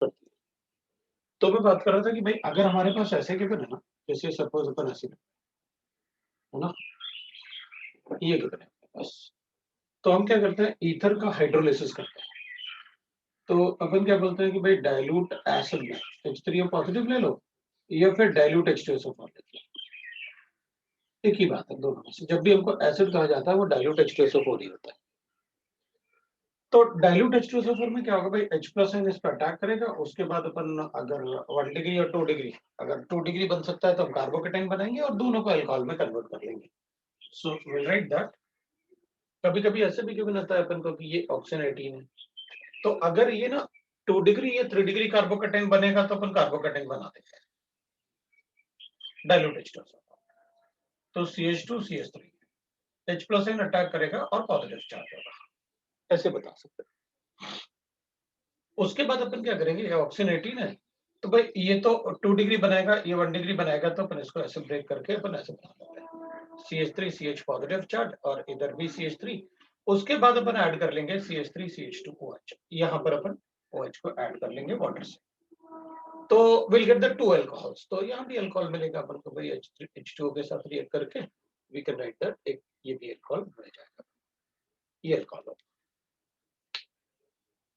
तो मैं बात कर रहा था कि भाई अगर हमारे पास ऐसे गिवन है ना, जैसे सपोज अपन ऐसे है ना, ये गिवन है बस, तो हम क्या करते हैं, ईथर का हाइड्रोलिसिस करते हैं। तो अपन क्या बोलते हैं कि भाई डाइल्यूट एसिड में H3O पॉजिटिव ले लो या फिर डाइल्यूट H2SO4 ले लो, एक ही बात है दोनों में से। जब भी हमको एसिड कहा जाता है वो डाइल्यूट H2SO4 ही होता है। तो डाइल्यूट H2SO4 में क्या होगा भाई, H प्लस आयन इस पर अटैक करेगा, उसके बाद अपन अगर 1 डिग्री और 2 डिग्री, अगर 2 डिग्री बन सकता है तो हम कार्बोकेटाइन बनाएंगे और दोनों को अल्कोहल में कन्वर्ट कर लेंगे। So will write that. कभी कभी ऐसे भी क्यों बनता है अपन को कि ये ऑक्सीजन 18 है, तो अगर ये ना 2 डिग्री या 3 डिग्री कार्बोकेटाइन बनेगा तो अपन कार्बोकेटाइन बना देंगे डाइल्यूट H2SO4। तो CH2 CH3 H plus ion attack करेगा और पॉजिटिव चार्ज होगा, ऐसे बता सकते हैं। उसके बाद अपन क्या करेंगे, ये ऑक्सीजन 18 है तो भाई ये तो 2 डिग्री बनाएगा, ये 1 डिग्री बनाएगा, तो अपन इसको ऐसे ब्रेक करके अपन ऐसे बना लेते हैं CH3 CH पॉजिटिव चार्ज और इधर भी CH3। उसके बाद अपन ऐड कर लेंगे CH3 CH2 OH, यहाँ पर अपन OH को ऐड कर लेंगे वाटर से, तो विल गेट द 2 अल्कोहल्स। तो यहाँ भी अल्कोहल मिलेगा अपन को भाई, H2O के साथ रिएक्ट करके वी कैन राइट दैट, एक ये भी अल्कोहल मिल जाएगा, ये अल्कोहल।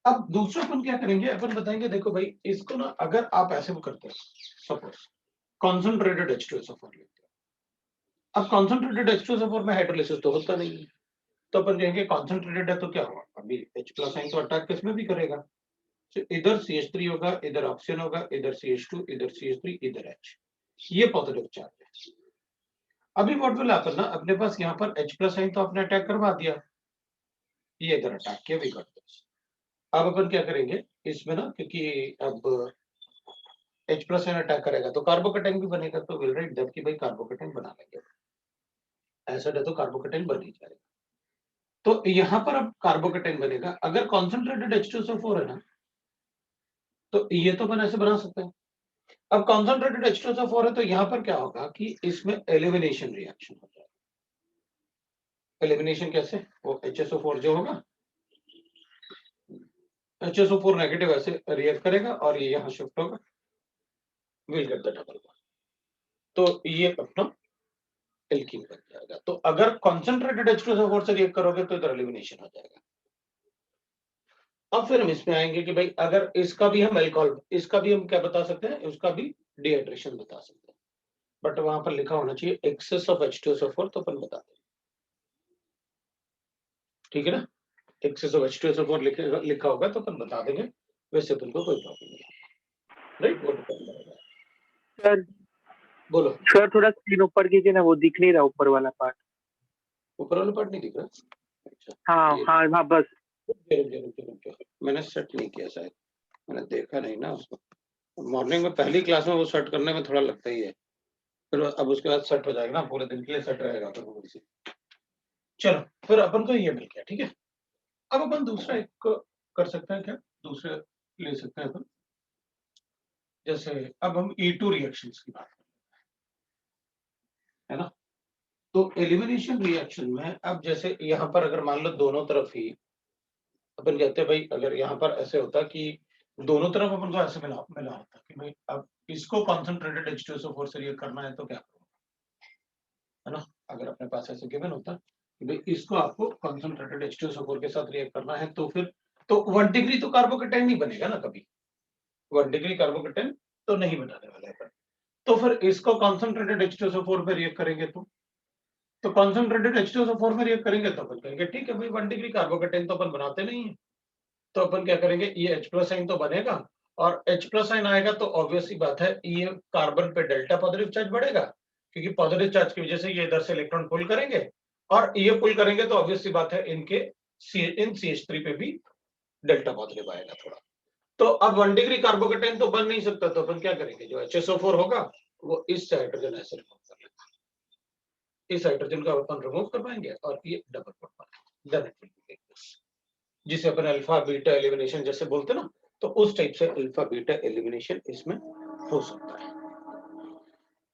अब दूसरा अपन क्या करेंगे, अपन बताएंगे देखो भाई इसको ना, अगर आप ऐसे वो करते हो सपोज कॉन्सेंट्रेटेड H2SO4 लेते हो, अब कॉन्सेंट्रेटेड H2SO4 में हाइड्रोलिसिस तो होता नहीं है, तो अपन कहेंगे कॉन्सेंट्रेटेड है तो क्या हुआ, अभी H प्लस आयन तो अटैक किसमें भी करेगा, तो इधर CH3 होगा, इधर ऑक्सीजन होगा, इधर CH2, इधर CH3, इधर H, ये पॉजिटिव चार्ज है। अभी व्हाट विल हैपन ना, अपने पास यहाँ पर H प्लस आयन तो आपने अटैक करवा दिया, ये इधर अटैक किया, वी गॉट दिस। अब अपन क्या करेंगे इसमें ना, क्योंकि अब H प्लस आयन अटैक करेगा तो कार्बोकेटाइन भी बनेगा, तो विल राइट दैट कि भाई कार्बोकेटाइन बना लेंगे, एसिड है तो कार्बोकेटाइन बन ही जाएगा। तो यहाँ पर अब कार्बोकेटाइन बनेगा, अगर कॉन्सेंट्रेटेड H2SO4 है ना, तो ये तो अपन ऐसे बना सकते हैं। अब कॉन्सेंट्रेटेड H2SO4 है तो यहाँ पर क्या होगा कि इसमें एलिमिनेशन रिएक्शन हो जाएगा। एलिमिनेशन कैसे, वो HSO4 जो होगा, HSO4 नेगेटिव ऐसे रिएक्ट करेगा और ये यहाँ शिफ्ट होगा, will get the double bond, तो ये अपना एल्कीन बन जाएगा। तो अगर कॉन्सेंट्रेटेड H2SO4 से रिएक्ट करोगे तो इधर एलिमिनेशन हो जाएगा। अब फिर हम इसमें आएंगे कि भाई अगर इसका भी हम अल्कोहल, इसका भी हम क्या बता सकते हैं, उसका भी डिहाइड्रेशन बता सकते हैं, बट वहां पर लिखा होना चाहिए एक्सेस ऑफ H2SO4, तो अपन बता दें, ठीक है ना, एक्सेस ऑफ H2SO4 लिखा होगा तो अपन बता देंगे, वैसे अपन को कोई प्रॉब्लम नहीं, राइट। वो डिपेंड करेगा। सर बोलो सर, थोड़ा स्क्रीन ऊपर कीजिए ना, वो दिख नहीं रहा ऊपर वाला पार्ट। ऊपर वाला पार्ट नहीं दिख रहा, अच्छा हाँ हाँ हाँ, बस मैंने सेट नहीं किया शायद, मैंने देखा नहीं ना उसको, मॉर्निंग में पहली क्लास में वो सेट करने में थोड़ा लगता ही है, फिर अब उसके बाद सेट हो जाएगा ना, पूरे दिन के लिए सेट रहेगा तो वो इसी। चलो फिर अपन को ये मिल गया, ठीक है। अब अपन दूसरा एक कर सकते हैं, क्या दूसरे ले सकते हैं अपन, जैसे अब हम E2 रिएक्शंस की बात करते हैं, है ना। तो एलिमिनेशन रिएक्शन में अब जैसे यहाँ पर अगर मान लो दोनों तरफ ही अपन कहते हैं भाई, अगर यहाँ पर ऐसे होता कि दोनों तरफ अपन को ऐसे मिला मिला होता कि भाई अब इसको कॉन्सेंट्रेटेड H2SO4 से रिएक्ट करना है तो क्या करूँ, है ना। अगर अपने पास ऐसे गिवन होता कि भाई इसको आपको कॉन्सेंट्रेटेड H2SO4 के साथ रिएक्ट करना है, तो फिर तो 1 डिग्री तो कार्बोकेटाइन नहीं बनेगा ना कभी, 1 डिग्री कार्बोकेटाइन तो नहीं बनाने वाला है, तो फिर इसको कॉन्सेंट्रेटेड H2SO4 पे रिएक्ट करेंगे तो कॉन्सेंट्रेटेड H2SO4 में रिएक्ट करेंगे तो अपन कहेंगे ठीक है भाई 1 डिग्री कार्बोकेटाइन तो अपन बनाते नहीं है, तो अपन क्या करेंगे, ये H प्लस आयन तो बनेगा, और H प्लस आयन आएगा तो ऑब्वियस सी बात है ये कार्बन पे डेल्टा पॉजिटिव चार्ज बढ़ेगा, क्योंकि पॉजिटिव चार्ज की वजह से ये इधर से इलेक्ट्रॉन पुल करेंगे, और ये पुल करेंगे तो ऑब्वियस सी बात है इनके इन CH3 पे भी डेल्टा पॉजिटिव आएगा थोड़ा। तो अब 1 डिग्री कार्बोकेटाइन तो बन नहीं सकता, तो अपन क्या करेंगे, जो HSO4 होगा वो इस हाइड्रोजन ऐसे रिमूव कर लेगा, इस हाइड्रोजन का अपन रिमूव कर पाएंगे और ये double bond then it will be like this, जिसे अपन अल्फा बीटा एलिमिनेशन जैसे बोलते हैं ना, तो उस टाइप से अल्फा बीटा एलिमिनेशन इसमें हो सकता है।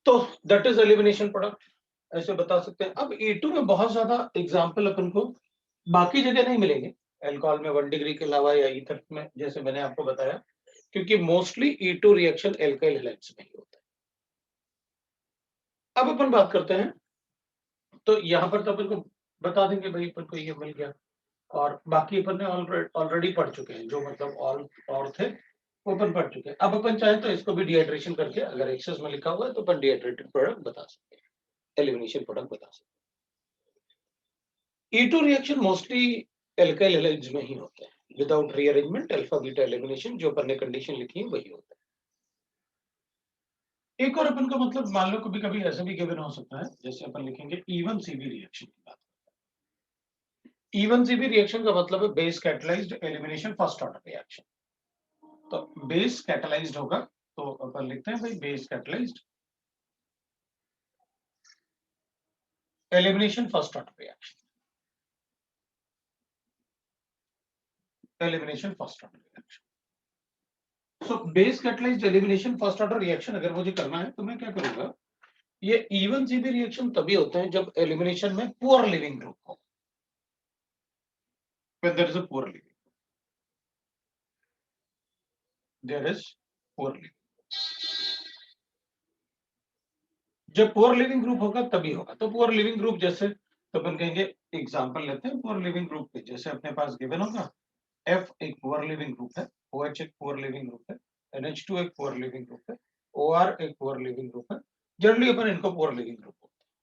तो दैट इज एलिमिनेशन प्रोडक्ट, ऐसे बता सकते हैं। अब E2 में बहुत ज्यादा एग्जांपल अपन को बाकी जगह नहीं मिलेंगे, अल्कोहल में 1 डिग्री के अलावा या ईथर में, जैसे मैंने आपको बताया क्योंकि mostly E2 reaction alkyl halides में ही होता है। अब अपन बात करते हैं, तो यहाँ पर तो अपन को बता देंगे भाई अपन को ये मिल गया, और बाकी अपन ने ऑलरेडी पढ़ चुके हैं, जो मतलब ऑल और थे वो अपन पढ़ चुके हैं। अब अपन चाहे तो इसको भी डिहाइड्रेशन करके, अगर एक्सेस में लिखा हुआ है तो अपन डिहाइड्रेटेड प्रोडक्ट बता सकते हैं, एलिमिनेशन प्रोडक्ट बता सकते हैं। E2 reaction mostly alkyl halides में ही होते हैं, without rearrangement alpha beta elimination, जो अपन ने कंडीशन लिखी है वही होता है। एक और अपन का मतलब मान लो कभी कभी ऐसा भी गिवन हो सकता है, जैसे अपन लिखेंगे E1CB रिएक्शन की बात। E1CB रिएक्शन का मतलब है base catalysed elimination first order reaction. तो बेस कैटलाइज्ड होगा तो अपन लिखते हैं भाई base catalysed elimination first order reaction, elimination first order reaction. So base catalysed elimination first order reaction अगर मुझे करना है तो मैं क्या करूंगा, ये E1CB रिएक्शन तभी होते हैं जब एलिमिनेशन में पुअर लिविंग ग्रुप हो, when there is a poor living, there is poor living। जब पुअर लिविंग ग्रुप होगा तभी होगा। तो पुअर लिविंग ग्रुप जैसे, तो अपन कहेंगे एग्जांपल लेते हैं पुअर लिविंग ग्रुप पे, जैसे अपने पास गिवन होगा F एक पुअर लिविंग ग्रुप है, OH एक पुअर लिविंग ग्रुप है, NH2 एक पुअर लिविंग ग्रुप है, OR एक पुअर लिविंग ग्रुप है। जनरली अपन इनको पुअर लिविंग ग्रुप बोलते हैं।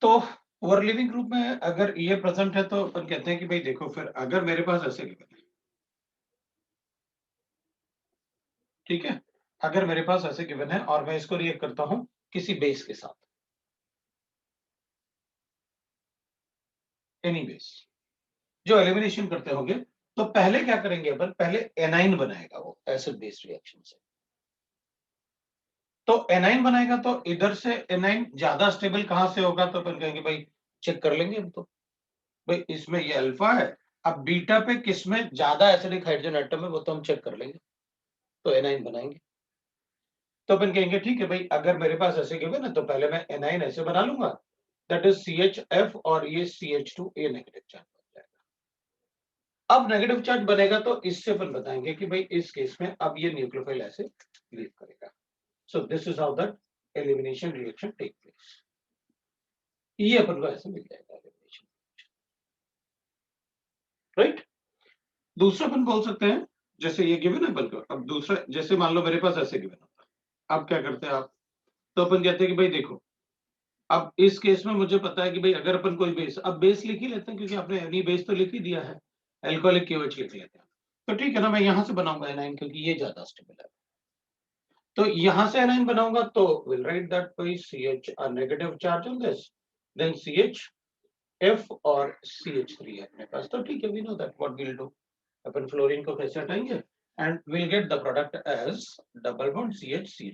तो पुअर लिविंग ग्रुप में अगर ये प्रेजेंट है तो अपन कहते हैं कि भाई देखो, फिर अगर मेरे पास ऐसे गिवन है, ठीक है, अगर मेरे पास ऐसे गिवन है और मैं इसको रिएक्ट करता हूं किसी बेस के साथ, एनी बेस जो एलिमिनेशन करते होंगे, तो पहले क्या करेंगे अपन, पहले एनाइन बनाएगा वो एसिड बेस रिएक्शन से। तो एनाइन बनाएगा तो इधर से एनाइन ज्यादा स्टेबल कहां से होगा, तो अपन कहेंगे भाई चेक कर लेंगे हम, तो भाई इसमें ये अल्फा है, अब बीटा पे किसमें ज्यादा एसिडिक हाइड्रोजन एटम है वो तो हम चेक कर लेंगे, तो एनाइन बनाएंगे। तो अपन कहेंगे ठीक है भाई, अगर मेरे पास ऐसे गिवन है तो पहले मैं एनाइन ऐसे बना लूंगा, दैट इज CHF, और ये CH2A नेगेटिव चार्ज बन जाएगा। अब नेगेटिव चार्ज बनेगा तो इससे अपन बताएंगे कि भाई इस केस में अब ये न्यूक्लियोफाइल ऐसे लीव करेगा। So this is how that elimination reaction take place. ये अपन को ऐसे मिल जाएगा एलिमिनेशन, राइट। दूसरा अपन बोल सकते हैं, जैसे ये गिवन है अपन को, अब दूसरा जैसे मान लो मेरे पास ऐसे गिवन होता है, अब क्या करते हैं आप, तो अपन कहते हैं कि भाई देखो, अब इस केस में मुझे पता है कि भाई अगर अपन कोई बेस, अब बेस लिख ही लेते हैं क्योंकि आपने एनी बेस तो लिख ही दिया है, एल्कोहलिक KOH लिख लेते हैं, तो ठीक है ना, मैं यहां से बनाऊंगा एनाइन क्योंकि ये ज्यादा स्टेबल है। तो यहां से एनाइन बनाऊंगा तो will write that by CH a negative charge on this, then CHF और CH3 है अपने पास, तो ठीक है, we know that what will do, अपन फ्लोरीन को कैसे हटाएंगे and will get the product as double bond CH3।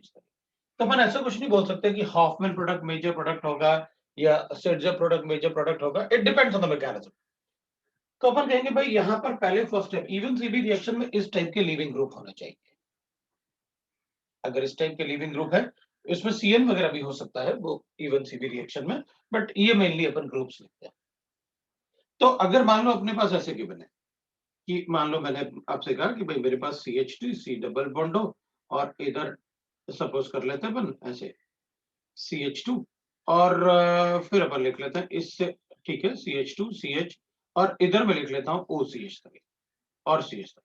तो अपन ऐसा कुछ नहीं बोल सकते कि हॉफमैन प्रोडक्ट मेजर प्रोडक्ट होगा या सेडजर प्रोडक्ट मेजर प्रोडक्ट होगा, it depends on the mechanism. तो अपन कहेंगे भाई यहाँ पर पहले फर्स्ट स्टेप, E1CB रिएक्शन में इस टाइप के लीविंग ग्रुप होना चाहिए। अगर इस टाइप के लीविंग ग्रुप है, इसमें CN वगैरह भी हो सकता है वो E1CB रिएक्शन में, बट ये मेनली अपन ग्रुप्स लिखते हैं। तो अगर मान लो अपने पास ऐसे गिवन है कि मान लो मैंने आपसे कहा कि भाई मेरे पास CH2 C डबल बॉन्ड हो, और इधर सपोज कर लेते हैं अपन ऐसे CH2, और फिर अपन लिख लेते हैं इससे, ठीक है, CH2 CH, और इधर मैं लिख लेता हूँ OCH3 और CH3,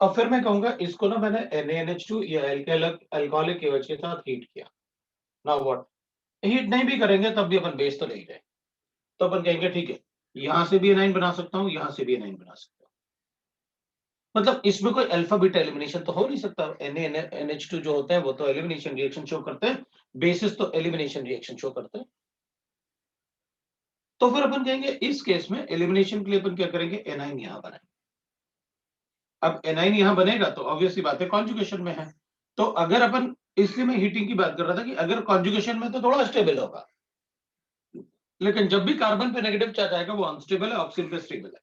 और फिर मैं कहूंगा इसको ना मैंने NaNH2 या अल्कोहलिक KOH के साथ हीट किया। नाउ व्हाट, हीट नहीं भी करेंगे तब भी अपन बेस तो ले रहे, तो अपन कहेंगे ठीक है, यहां से भी एनाइन बना सकता हूँ, यहां से भी एनाइन बना सकता हूँ, मतलब इसमें कोई अल्फा बीटा एलिमिनेशन तो हो नहीं सकता। NaNH2 जो होते हैं वो तो एलिमिनेशन रिएक्शन शो करते हैं, बेसिस तो एलिमिनेशन रिएक्शन शो करते हैं। तो फिर अपन कहेंगे इस केस में एलिमिनेशन के लिए अपन क्या करेंगे, एनाइन यहां बनाएंगे। अब एनाइन यहां बनेगा तो ऑब्वियसली बात है कॉन्जुगेशन में है, तो अगर अपन, इसलिए मैं हीटिंग की बात कर रहा था कि अगर कॉन्जुगेशन में तो थोड़ा स्टेबल होगा, लेकिन जब भी कार्बन पे नेगेटिव चार्ज आएगा वो अनस्टेबल है, ऑक्सीजन पे स्टेबल है,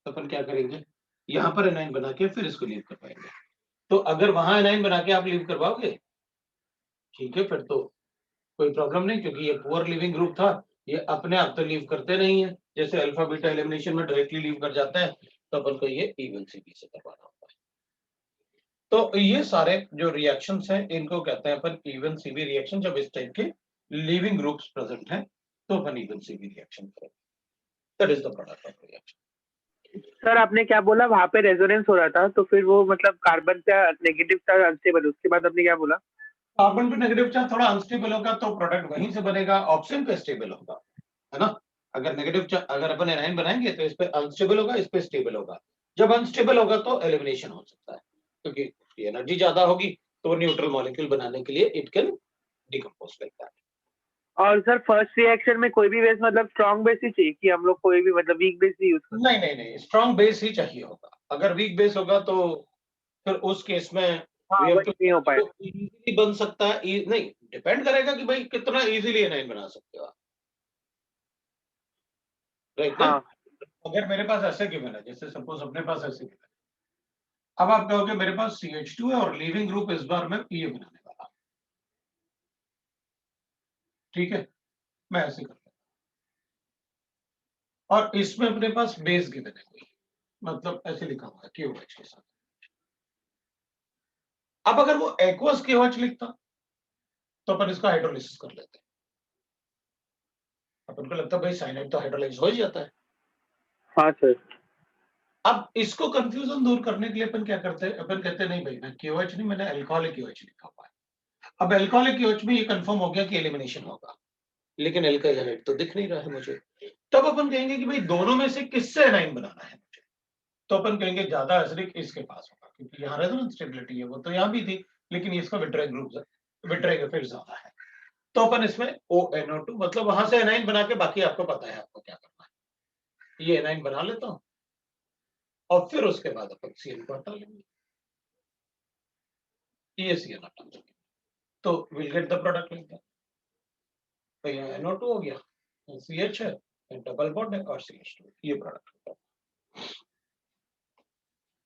तो अपन क्या करेंगे, यहां पर एनाइन बना के फिर इसको लीव कर पाएंगे। तो अगर वहां एनाइन बना के आप लीव करवाओगे, ठीक है, फिर तो कोई प्रॉब्लम नहीं, क्योंकि ये पुअर लिविंग ग्रुप था, ये अपने आप तो लीव करते नहीं है, जैसे अल्फा बीटा एलिमिनेशन में डायरेक्टली लीव कर जाता है, तो अपन को ये इवन सीबी से करवाना होता है। तो ये सारे जो रिएक्शंस हैं इनको कहते हैं अपन इवन सीबी रिएक्शन। जब इस टाइप के लिविंग ग्रुप्स प्रेजेंट हैं तो अपन इवन सीबी रिएक्शन करेंगे। That is the product of reaction. Sir आपने क्या बोला, वहां पे रेजोनेंस हो रहा था, तो फिर वो मतलब कार्बन का नेगेटिव था अनस्टेबल, उसके बाद आपने क्या बोला? कार्बन पे नेगेटिव चार्ज थोड़ा अनस्टेबल होगा तो प्रोडक्ट वहीं से बनेगा, ऑप्शन पे स्टेबल होगा, है ना। अगर नेगेटिव चार्ज, अगर अपन एनाइन बनाएंगे तो इस पे अनस्टेबल होगा, इस पे स्टेबल होगा। जब अनस्टेबल होगा तो एलिमिनेशन हो सकता है, क्योंकि उसकी एनर्जी ज्यादा होगी तो न्यूट्रल मॉलिक्यूल बनाने के लिए it can decompose like that. और सर फर्स्ट रिएक्शन में कोई भी बेस मतलब स्ट्रॉन्ग बेस ही चाहिए कि हम लोग कोई भी मतलब वीक बेस ही यूज कर? नहीं नहीं नहीं, स्ट्रॉन्ग बेस ही चाहिए होगा। अगर वीक बेस होगा तो फिर उस केस में हाँ वी हैव वही टू, नहीं हो पाएगा। इजीली बन सकता है, नहीं डिपेंड करेगा कि भाई कितना इजीली एनाइन बना सकते हो आप, राइट ना। हाँ अगर मेरे पास ऐसे गिवन है, जैसे सपोज अपने पास ऐसे गिवन है, अब आप कहोगे मेरे पास CH2 है और लीविंग ग्रुप इस बार मैं ये बनाने वाला, ठीक है, मैं ऐसे कर लेता हूं। और इसमें अपने पास बेस गिवन है कोई, मतलब ऐसे लिखा हुआ है KOH के साथ। अब अगर वो एक्वस KOH लिखता तो अपन इसका हाइड्रोलिसिस कर लेते। अपन को लगता है भाई साइनाइड तो हाइड्रोलाइज हो ही जाता है। हाँ सर। अब इसको कंफ्यूजन दूर करने के लिए अपन क्या करते हैं, अपन कहते हैं नहीं भाई मैं KOH नहीं, मैंने अल्कोहलिक KOH लिखा हुआ है। अब अल्कोहलिक KOH में ये कंफर्म हो गया कि एलिमिनेशन होगा, लेकिन अल्काइल हैलाइड तो दिख नहीं रहा है मुझे। तब अपन कहेंगे कि भाई दोनों में से किससे एनाइन बनाना है मुझे। तो अपन कहेंगे ज्यादा एसिडिक इसके पास होगा, क्योंकि यहाँ रेजोनेंस स्टेबिलिटी है, वो तो यहाँ भी थी, लेकिन इसका विट्राइल ग्रुप, विट्राइल इफेक्ट ज्यादा है। तो अपन इसमें ONO2 मतलब वहां से एनाइन बना के, बाकी आपको पता है आपको क्या करना है, ये एनाइन बना लेता हूं और फिर उसके बाद अपन CN को हटा लेंगे, ये CN हटा लेंगे, तो will get the product like that. तो यहाँ NO2 हो गया, CH है, डबल बॉन्ड है और CH2, ये प्रोडक्ट होता है।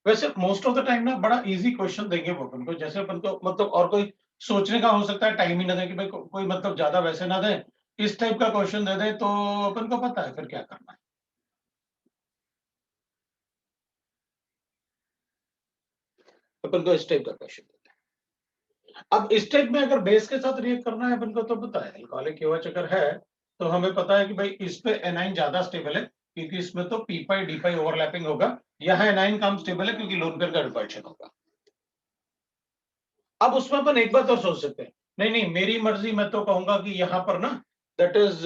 वैसे मोस्ट ऑफ द टाइम ना बड़ा इजी क्वेश्चन देंगे वो अपन को, जैसे अपन को मतलब और कोई सोचने का हो सकता है टाइम ही ना दे कि भाई कोई मतलब ज्यादा वैसे ना दे, इस टाइप का क्वेश्चन दे दे तो अपन को पता है फिर क्या करना है। अपन को इस टाइप का क्वेश्चन देते हैं। अब इस टाइप में अगर बेस के साथ रिएक्ट करना है अपन को तो पता है अल्कोहलिक KOH अगर है तो हमें पता है कि भाई इस पे एनाइन ज्यादा स्टेबल है, क्योंकि इसमें तो पी पाई डी पाई ओवरलैपिंग होगा, यहाँ एनाइन कम स्टेबल है क्योंकि लोन पेयर का रिपल्शन होगा। अब उसमें अपन एक बात और सोच सकते हैं, नहीं नहीं मेरी मर्जी, मैं तो कहूंगा कि यहाँ पर ना दैट इज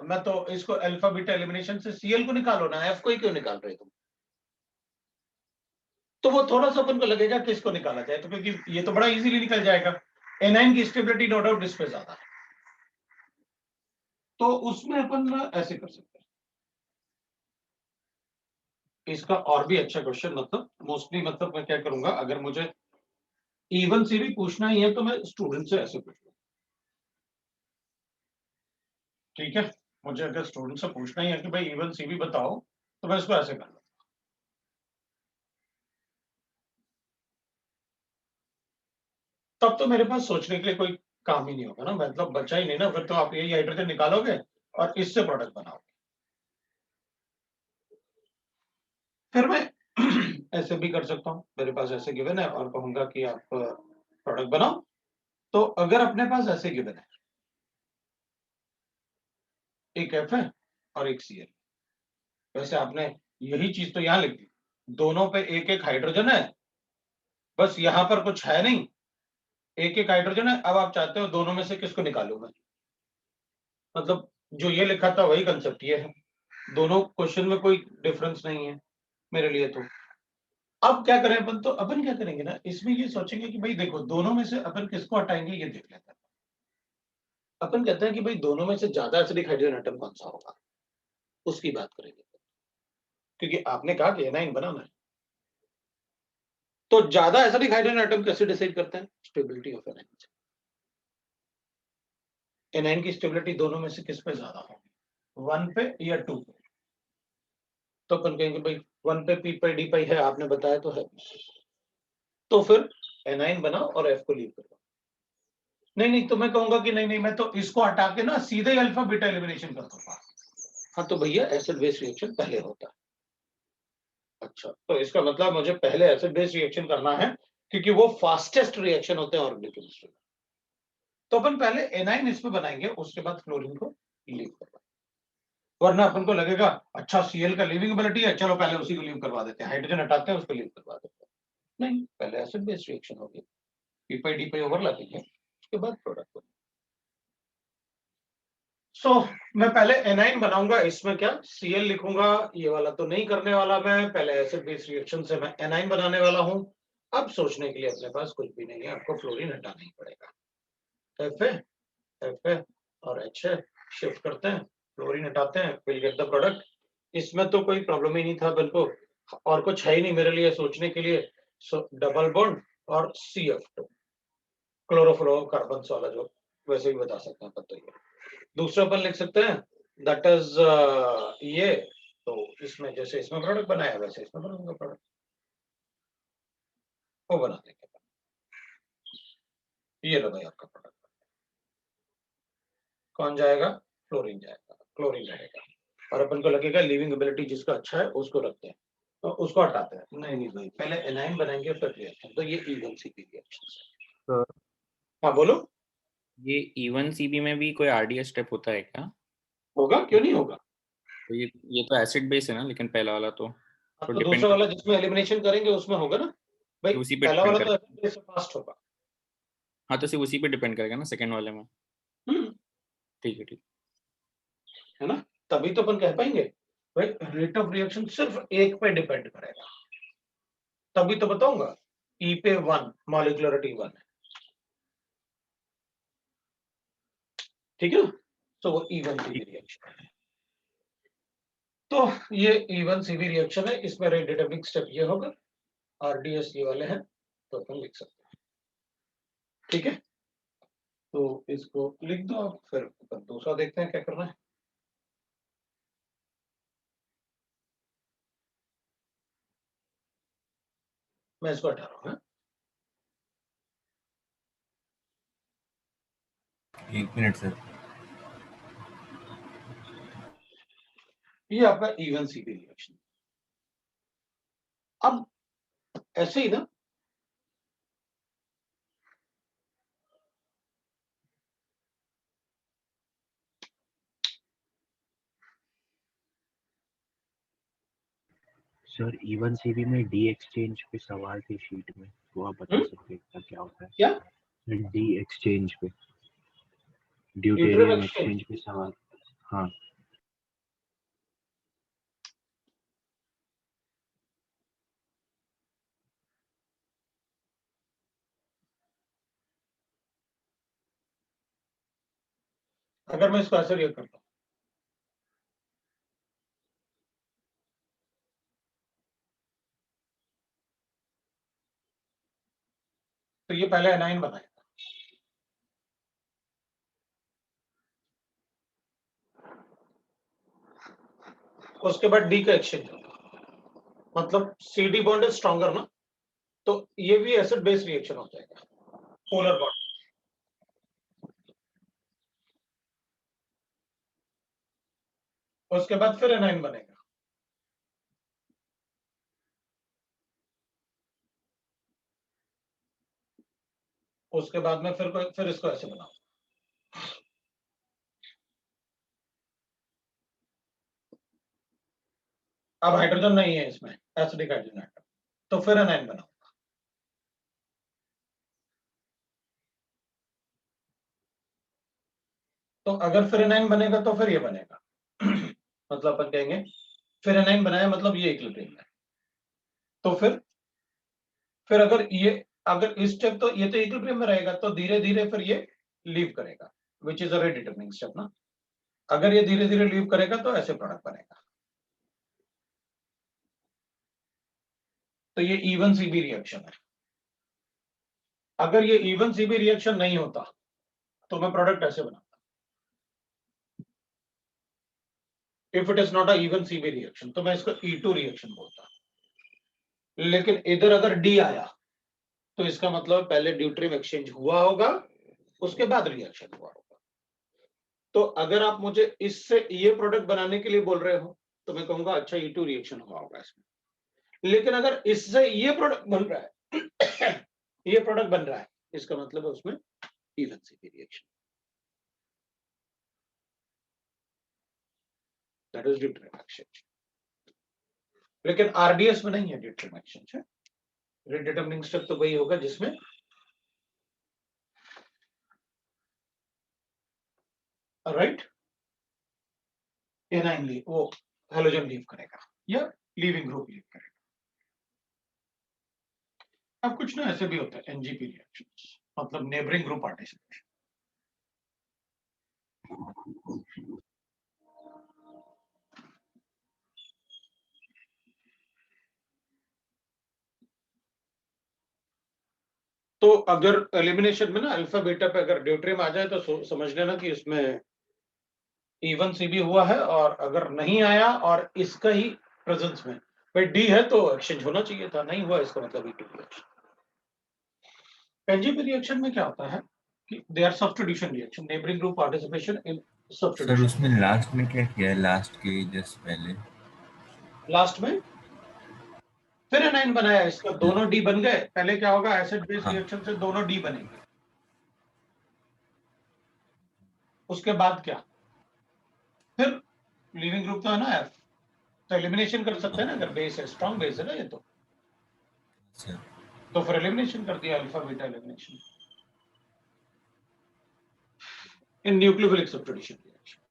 मैं तो इसको अल्फा बीटा एलिमिनेशन से Cl को निकालो ना, F को ही क्यों निकाल रहे तुम। तो वो थोड़ा सा अपन को लगेगा कि इसको निकाला जाए, तो क्योंकि ये तो बड़ा इजीली निकल जाएगा, एनाइन की स्टेबिलिटी नो डाउट इस पे ज्यादा है, तो उसमें अपन ऐसे कर सकते हैं। इसका और भी अच्छा क्वेश्चन, मतलब मोस्टली मतलब मैं क्या करूंगा, अगर मुझे इवन से भी पूछना ही है तो मैं स्टूडेंट से ऐसे पूछूंगा, ठीक है। मुझे अगर स्टूडेंट से पूछना ही है कि भाई इवन सी भी बताओ तो मैं इसको ऐसे कर लूंगा। तब तो मेरे पास सोचने के लिए कोई काम ही नहीं होगा ना, मतलब बचा ही नहीं ना, फिर तो आप यही हाइड्रोजन निकालोगे और इससे प्रोडक्ट बनाओगे। फिर मैं ऐसे भी कर सकता हूं, मेरे पास ऐसे गिवन है और कहूंगा कि आप प्रोडक्ट बनाओ। तो अगर अपने पास ऐसे गिवन है, एक F है और एक Cl, वैसे आपने यही चीज तो यहां लिख दी, दोनों पे एक एक हाइड्रोजन है, बस यहां पर कुछ है नहीं, एक एक हाइड्रोजन है। अब आप चाहते हो दोनों में से किसको निकालूं मैं, मतलब जो ये लिखा था वही कंसेप्ट ये है, दोनों क्वेश्चन में कोई डिफरेंस नहीं है मेरे लिए। तो अब क्या करें अपन, तो अपन क्या करेंगे ना, इसमें ये सोचेंगे कि भाई देखो दोनों में से अपन किसको हटाएंगे ये देख लेते हैं। अपन कहते हैं कि भाई दोनों में से ज्यादा एसिडिक हाइड्रोजन एटम कौन सा होगा, उसकी बात करेंगे, क्योंकि आपने कहा कि एनाइन बनाना है। तो ज्यादा एसिडिक हाइड्रोजन एटम कैसे डिसाइड करते हैं, स्टेबिलिटी ऑफ एनाइन से। एनाइन की स्टेबिलिटी दोनों में से किस पे ज्यादा होगी, 1 पे या 2 पे। तो अपन कहेंगे भाई 1 पे पी पाई डी पाई है, आपने बताया तो है, तो फिर एनाइन बनाओ और F को लीव करो। नहीं नहीं, तो मैं कहूंगा कि नहीं नहीं मैं तो इसको हटा के ना सीधे ही अल्फा बीटा एलिमिनेशन कर दूंगा। हाँ तो भैया एसिड बेस रिएक्शन पहले होता है, अच्छा, तो इसका मतलब मुझे पहले एसिड बेस रिएक्शन करना है क्योंकि वो फास्टेस्ट रिएक्शन होते हैं ऑर्गेनिक केमिस्ट्री में। तो अपन पहले एनाइन इसमें बनाएंगे, उसके बाद फ्लोरीन को लीव करवाएंगे। वरना अपन को लगेगा अच्छा Cl का लीविंग एबिलिटी है, चलो पहले उसी को लीव करवा देते हैं, हाइड्रोजन हटाते हैं उसको लीव करवा देते हैं। नहीं, पहले एसिड बेस रिएक्शन होगी, पी पाई डी पाई ओवरलैपिंग है, उसके बाद प्रोडक्ट होगा। सो मैं पहले एनाइन बनाऊंगा, इसमें क्या Cl लिखूंगा, ये वाला तो नहीं करने वाला मैं, पहले एसिड बेस रिएक्शन से मैं एनाइन बनाने वाला हूं। अब सोचने के लिए अपने पास कुछ भी नहीं है, आपको फ्लोरीन हटाना ही पड़ेगा। Fa और Ha शिफ्ट करते हैं, फ्लोरीन हटाते हैं, विल गेट द प्रोडक्ट। इसमें तो कोई प्रॉब्लम ही नहीं था बिल्को, और कुछ है ही नहीं मेरे लिए सोचने के लिए। सो डबल बॉन्ड और CF2 क्लोरोफ्लोरोकार्बन वाला, जो वैसे भी बता सकते हैं, पता ही है। दूसरा अपन लिख सकते हैं दैट इज ये, तो इसमें जैसे इसमें प्रोडक्ट बनाया वैसे इसमें बनाऊंगा प्रोडक्ट, वो बना देंगे। ये लो भाई आपका प्रोडक्ट, कौन जाएगा, फ्लोरीन जाएगा, क्लोरीन रहेगा। और अपन को लगेगा लिविंग एबिलिटी जिसका अच्छा है उसको रखते हैं, तो उसको हटाते हैं। नहीं भाई, पहले एनाइन बनाएंगे फिर रिएक्शन, तो ये E1CP रिएक्शन है। तो हाँ बोलो। ये E1CB में भी कोई RDS स्टेप होता है क्या? होगा, क्यों नहीं होगा। तो ये तो एसिड बेस है ना, लेकिन पहला वाला तो अब तो डिपेंड दूसरा वाला जिसमें एलिमिनेशन करेंगे उसमें होगा ना भाई, उसी पे पहला डिपेंड वाला तो करेगा। एसिड बेस से फास्ट होगा। हाँ, तो सिर्फ उसी पे डिपेंड करेगा ना सेकंड वाले में। हम्म, ठीक है, ठीक। है ना, तभी तो अपन कह पाएंगे भाई रेट ऑफ रिएक्शन सिर्फ एक पे डिपेंड करेगा, तभी तो बताऊंगा E पे 1 मॉलिक्युलरिटी 1 है, ठीक है ना। तो वो E1CB रिएक्शन है। तो ये E1CB रिएक्शन है, इसमें रेट डिटरमिनिंग स्टेप ये होगा, RDS ये वाले हैं, तो अपन लिख सकते हैं, ठीक है। तो इसको लिख दो आप, फिर अपन दूसरा देखते हैं क्या करना है। मैं इसको हटा रहा हूँ। 1 मिनट सर। ये आपका E1CB रिएक्शन। अब ऐसे ही ना, सर E1CB में डी एक्सचेंज पे सवाल थे शीट में, वो आप बता सकते हैं क्या होता है? क्या डी एक्सचेंज पे, ड्यूटेरियम ड्यूटेरियम एक्सचेंज। एक्सचेंज पे सवाल। हाँ अगर मैं इसको ऐसे रिएक्ट करता हूँ, तो ये पहले एनाइन बनाएगा, उसके बाद डी का एक्सचेंज होगा, मतलब CD बॉन्ड इज स्ट्रॉन्गर ना, तो ये भी एसिड बेस रिएक्शन हो जाएगा, पोलर बॉन्ड। उसके बाद फिर एनाइन बनेगा, उसके बाद में फिर इसको ऐसे बनाओ। अब हाइड्रोजन नहीं है इसमें, एसिडिक हाइड्रोजन है, तो फिर एनाइन बनाओ। तो अगर फिर एनाइन बनेगा तो फिर ये बनेगा मतलब अपन कहेंगे फिर एनाइन बनाया मतलब ये इक्विलिब्रियम है, तो फिर अगर इस स्टेप, तो ये तो इक्विलिब्रियम में रहेगा, तो धीरे धीरे फिर ये लीव करेगा, which is a rate determining step ना। अगर ये धीरे धीरे लीव करेगा तो ऐसे प्रोडक्ट बनेगा। तो ये E1CB रिएक्शन है। अगर ये E1CB रिएक्शन नहीं होता तो मैं प्रोडक्ट ऐसे बनाता, if it is not a E1CB reaction तो मैं इसको E2 रिएक्शन बोलता। लेकिन इधर अगर D आया तो इसका मतलब पहले ड्यूटेरियम एक्सचेंज हुआ होगा, उसके बाद रिएक्शन हुआ होगा। तो अगर आप मुझे इससे ये प्रोडक्ट बनाने के लिए बोल रहे हो तो मैं कहूंगा अच्छा E2 रिएक्शन हुआ होगा इसमें। लेकिन अगर इससे ये प्रोडक्ट बन रहा है ये प्रोडक्ट बन रहा है, इसका मतलब है उसमें even CP reaction, that is deuterium exchange. लेकिन आरडीएस में नहीं है ड्यूटेरियम एक्सचेंज है। रेट डिटरमिनिंग स्टेप तो वही होगा जिसमें राइट एनाइन लीव, वो हेलोजन लीव करेगा या लीविंग ग्रुप लीव करेगा। अब कुछ ना ऐसे भी होता है एनजीपी रिएक्शंस, मतलब नेबरिंग ग्रुप पार्टिसिपेशन। तो अगर एलिमिनेशन में ना अल्फा बीटा पे अगर ड्यूटेरियम आ जाए तो समझ लेना कि इसमें इवन सीबी हुआ है, और अगर नहीं आया और इसका ही प्रेजेंस में भाई डी है तो एक्सचेंज होना चाहिए था, नहीं हुआ इसका मतलब E2 रिएक्शन। एनजीपी रिएक्शन में क्या होता है कि they are substitution reaction, neighbouring group participation in sir substitution. उसमें लास्ट में क्या किया है, लास्ट के जस्ट पहले लास्ट में फिर एनाइन बनाया, इसका दोनों डी बन गए। पहले क्या होगा, एसिड बेस हाँ। रिएक्शन से दोनों डी बनेंगे, उसके बाद क्या, फिर लीविंग ग्रुप तो है ना एफ, तो एलिमिनेशन कर सकते हैं ना, अगर बेस है, स्ट्रॉन्ग बेस है ना ये सर। तो फिर एलिमिनेशन कर दिया, अल्फा बीटा एलिमिनेशन इन न्यूक्लियोफिलिक सब्स्टिट्यूशन रिएक्शन।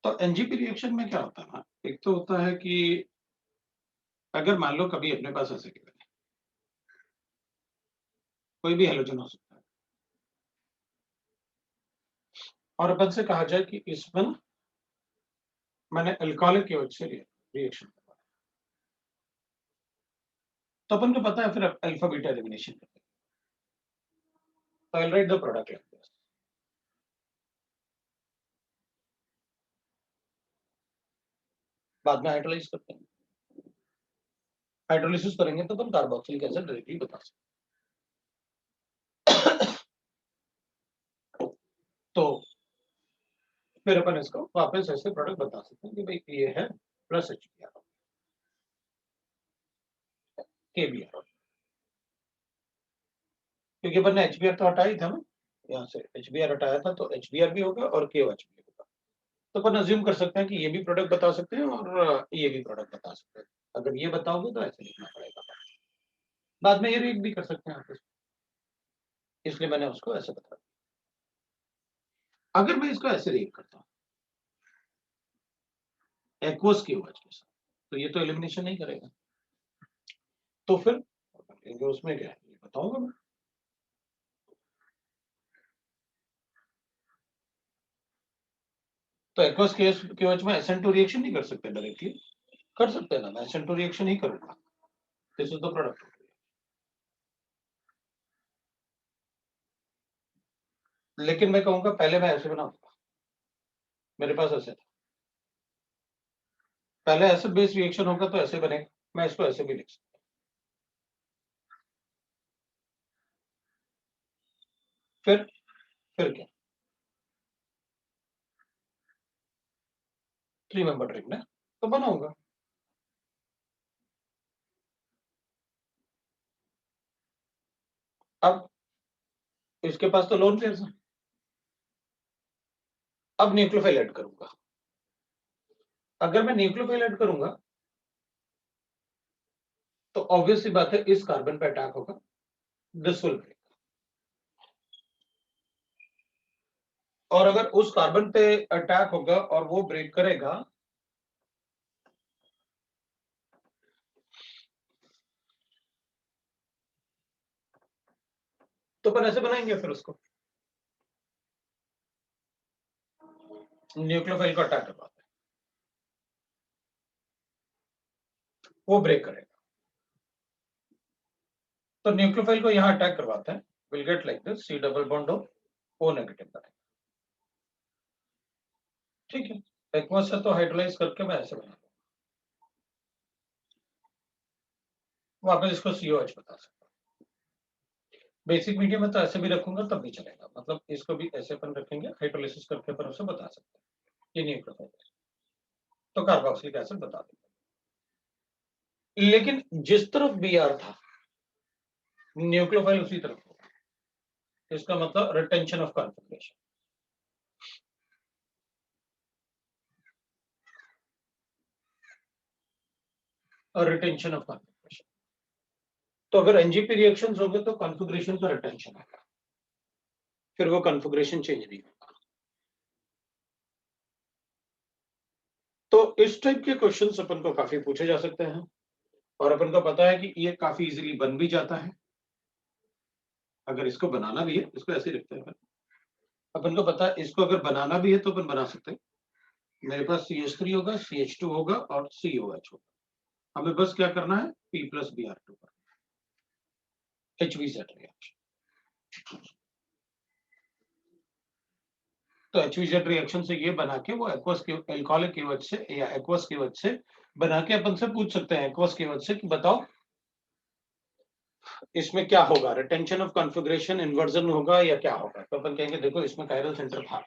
तो एनजीपी रिएक्शन में क्या होता है ना, एक तो होता है कि अगर मान लो कभी अपने पास ऐसे गिवन है, कोई भी हेलोजन हो सकता है, और अपन से कहा जाए कि इसमें मैंने अल्कोहलिक की वजह से रिएक्शन करवा, तो अपन को पता है फिर अल्फा बीटा एलिमिनेशन करते हैं, तो I write the product like this. बाद में हाइड्रोलाइज करते हैं, हाइड्रोलिसिस करेंगे तो अपन कार्बोक्सिलिक एसिड डायरेक्टली बता सकते हैं। तो फिर अपन इसको वापस ऐसे प्रोडक्ट बता सकते हैं कि भाई ये है प्लस HBr KBr, क्योंकि अपन ने HBr तो हटा ही था ना, यहाँ से HBr हटाया था तो HBr भी होगा और KOH भी होगा। तो अपन अज्यूम कर सकते हैं कि ये भी प्रोडक्ट बता सकते हैं और ये भी प्रोडक्ट बता सकते हैं। अगर ये बताओगे तो ऐसे लिखना पड़ेगा, बाद में ये रीड भी कर सकते हैं आप, इसलिए मैंने उसको ऐसे बता दिया। अगर मैं इसको ऐसे रीड करता हूँ एक्वस की वजह के साथ, तो ये तो एलिमिनेशन नहीं करेगा, तो फिर उसमें क्या है ये बताऊंगा मैं। तो एक्वस की वजह में SN2 रिएक्शन नहीं कर सकते डायरेक्टली, कर सकते हैं ना, मैं SN2 रिएक्शन ही करूंगा, दिस इज द प्रोडक्ट। लेकिन मैं कहूंगा पहले मैं ऐसे बनाऊंगा, मेरे पास ऐसे था, पहले एसिड बेस रिएक्शन होगा तो ऐसे बनेगा, मैं इसको ऐसे भी लिख सकता हूं। फिर क्या 3 मेंबर रिंग ना, तो बनाऊंगा। अब इसके पास तो लोन पेयर्स है, अब न्यूक्लियोफाइल ऐड करूंगा। अगर मैं न्यूक्लियोफाइल ऐड करूंगा तो ऑब्वियस सी बात है इस कार्बन पे अटैक होगा, दिस विल ब्रेक, और अगर उस कार्बन पे अटैक होगा और वो ब्रेक करेगा तो अपन ऐसे बनाएंगे, फिर उसको न्यूक्लियोफाइल को अटैक करवाते हैं, वो ब्रेक करेगा, तो न्यूक्लियोफाइल को यहां अटैक करवाते हैं, will get like this C double bond O negative बनेगा। ठीक है, एक्वस से तो हाइड्रोलाइज करके मैं ऐसे बना दूंगा, वापस इसको COH बता सकता हूं। बेसिक मीडियम में तो ऐसे भी रखूंगा तब भी चलेगा, मतलब इसको भी ऐसे अपन रखेंगे, हाइड्रोलिसिस करके अपन उसे बता सकते हैं ये न्यूक्लियोफाइल है, तो कार्बोक्सिलिक एसिड बता देंगे। लेकिन जिस तरफ बी आर था न्यूक्लियोफाइल उसी तरफ होगा, इसका मतलब रिटेंशन ऑफ कॉन्फिगरेशन। और रिटेंशन ऑफ कॉन्फिगरेशन, तो अगर एनजीपी रिएक्शंस होंगे तो कॉन्फिगरेशन का रिटेंशन आएगा, फिर वो कॉन्फिगरेशन चेंज नहीं होगा। तो इस टाइप के क्वेश्चंस अपन को काफी पूछे जा सकते हैं, और अपन को पता है कि ये काफी इजीली बन भी जाता है। अगर इसको बनाना भी है, इसको ऐसे लिखते हैं अपन को पता है, इसको अगर बनाना भी है तो अपन बना सकते हैं। मेरे पास CH3 होगा, CH2 होगा और COH होगा, हमें बस क्या करना है, P plus Br2 HVZ reaction. तो HVZ रिएक्शन से ये बना के वो एक्वस के एल्कोहलिक KOH से या एक्वस KOH से बना के अपन से पूछ सकते हैं एक्वस KOH से कि बताओ इसमें क्या होगा, रिटेंशन ऑफ कॉन्फिगरेशन, इन्वर्जन होगा या क्या होगा। तो अपन कहेंगे देखो इसमें कायरल सेंटर था,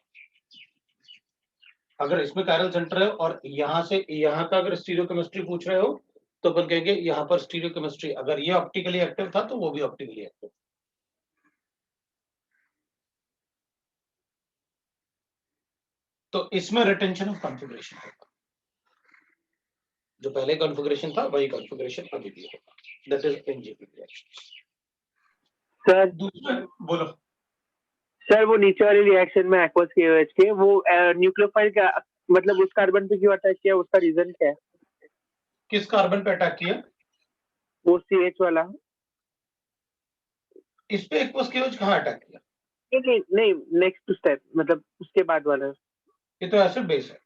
अगर इसमें कायरल सेंटर है और यहां से यहां का अगर स्टीरियोकेमिस्ट्री पूछ रहे हो तो अपन कहेंगे यहां पर स्टीरियोकेमिस्ट्री, अगर ये ऑप्टिकली एक्टिव था तो वो भी ऑप्टिकली एक्टिव। तो इसमें रिटेंशन ऑफ कॉन्फिगरेशन होगा, जो पहले कॉन्फ़िगरेशन था वही कॉन्फ़िगरेशन अभी भी होगा, that is NGP reaction. Sir दूसरा बोलो। सर वो नीचे वाली रिएक्शन में एक्वस KOH के वो न्यूक्लियोफाइल का मतलब उस कार्बन पे क्यों अटैक किया, उसका रीजन क्या है? किस कार्बन पे अटैक किया? वो CH वाला। इस पे एक्वस KOH कहां अटैक किया? नहीं नहीं, नेक्स्ट स्टेप मतलब उसके बाद वाला, ये तो एसिड बेस है।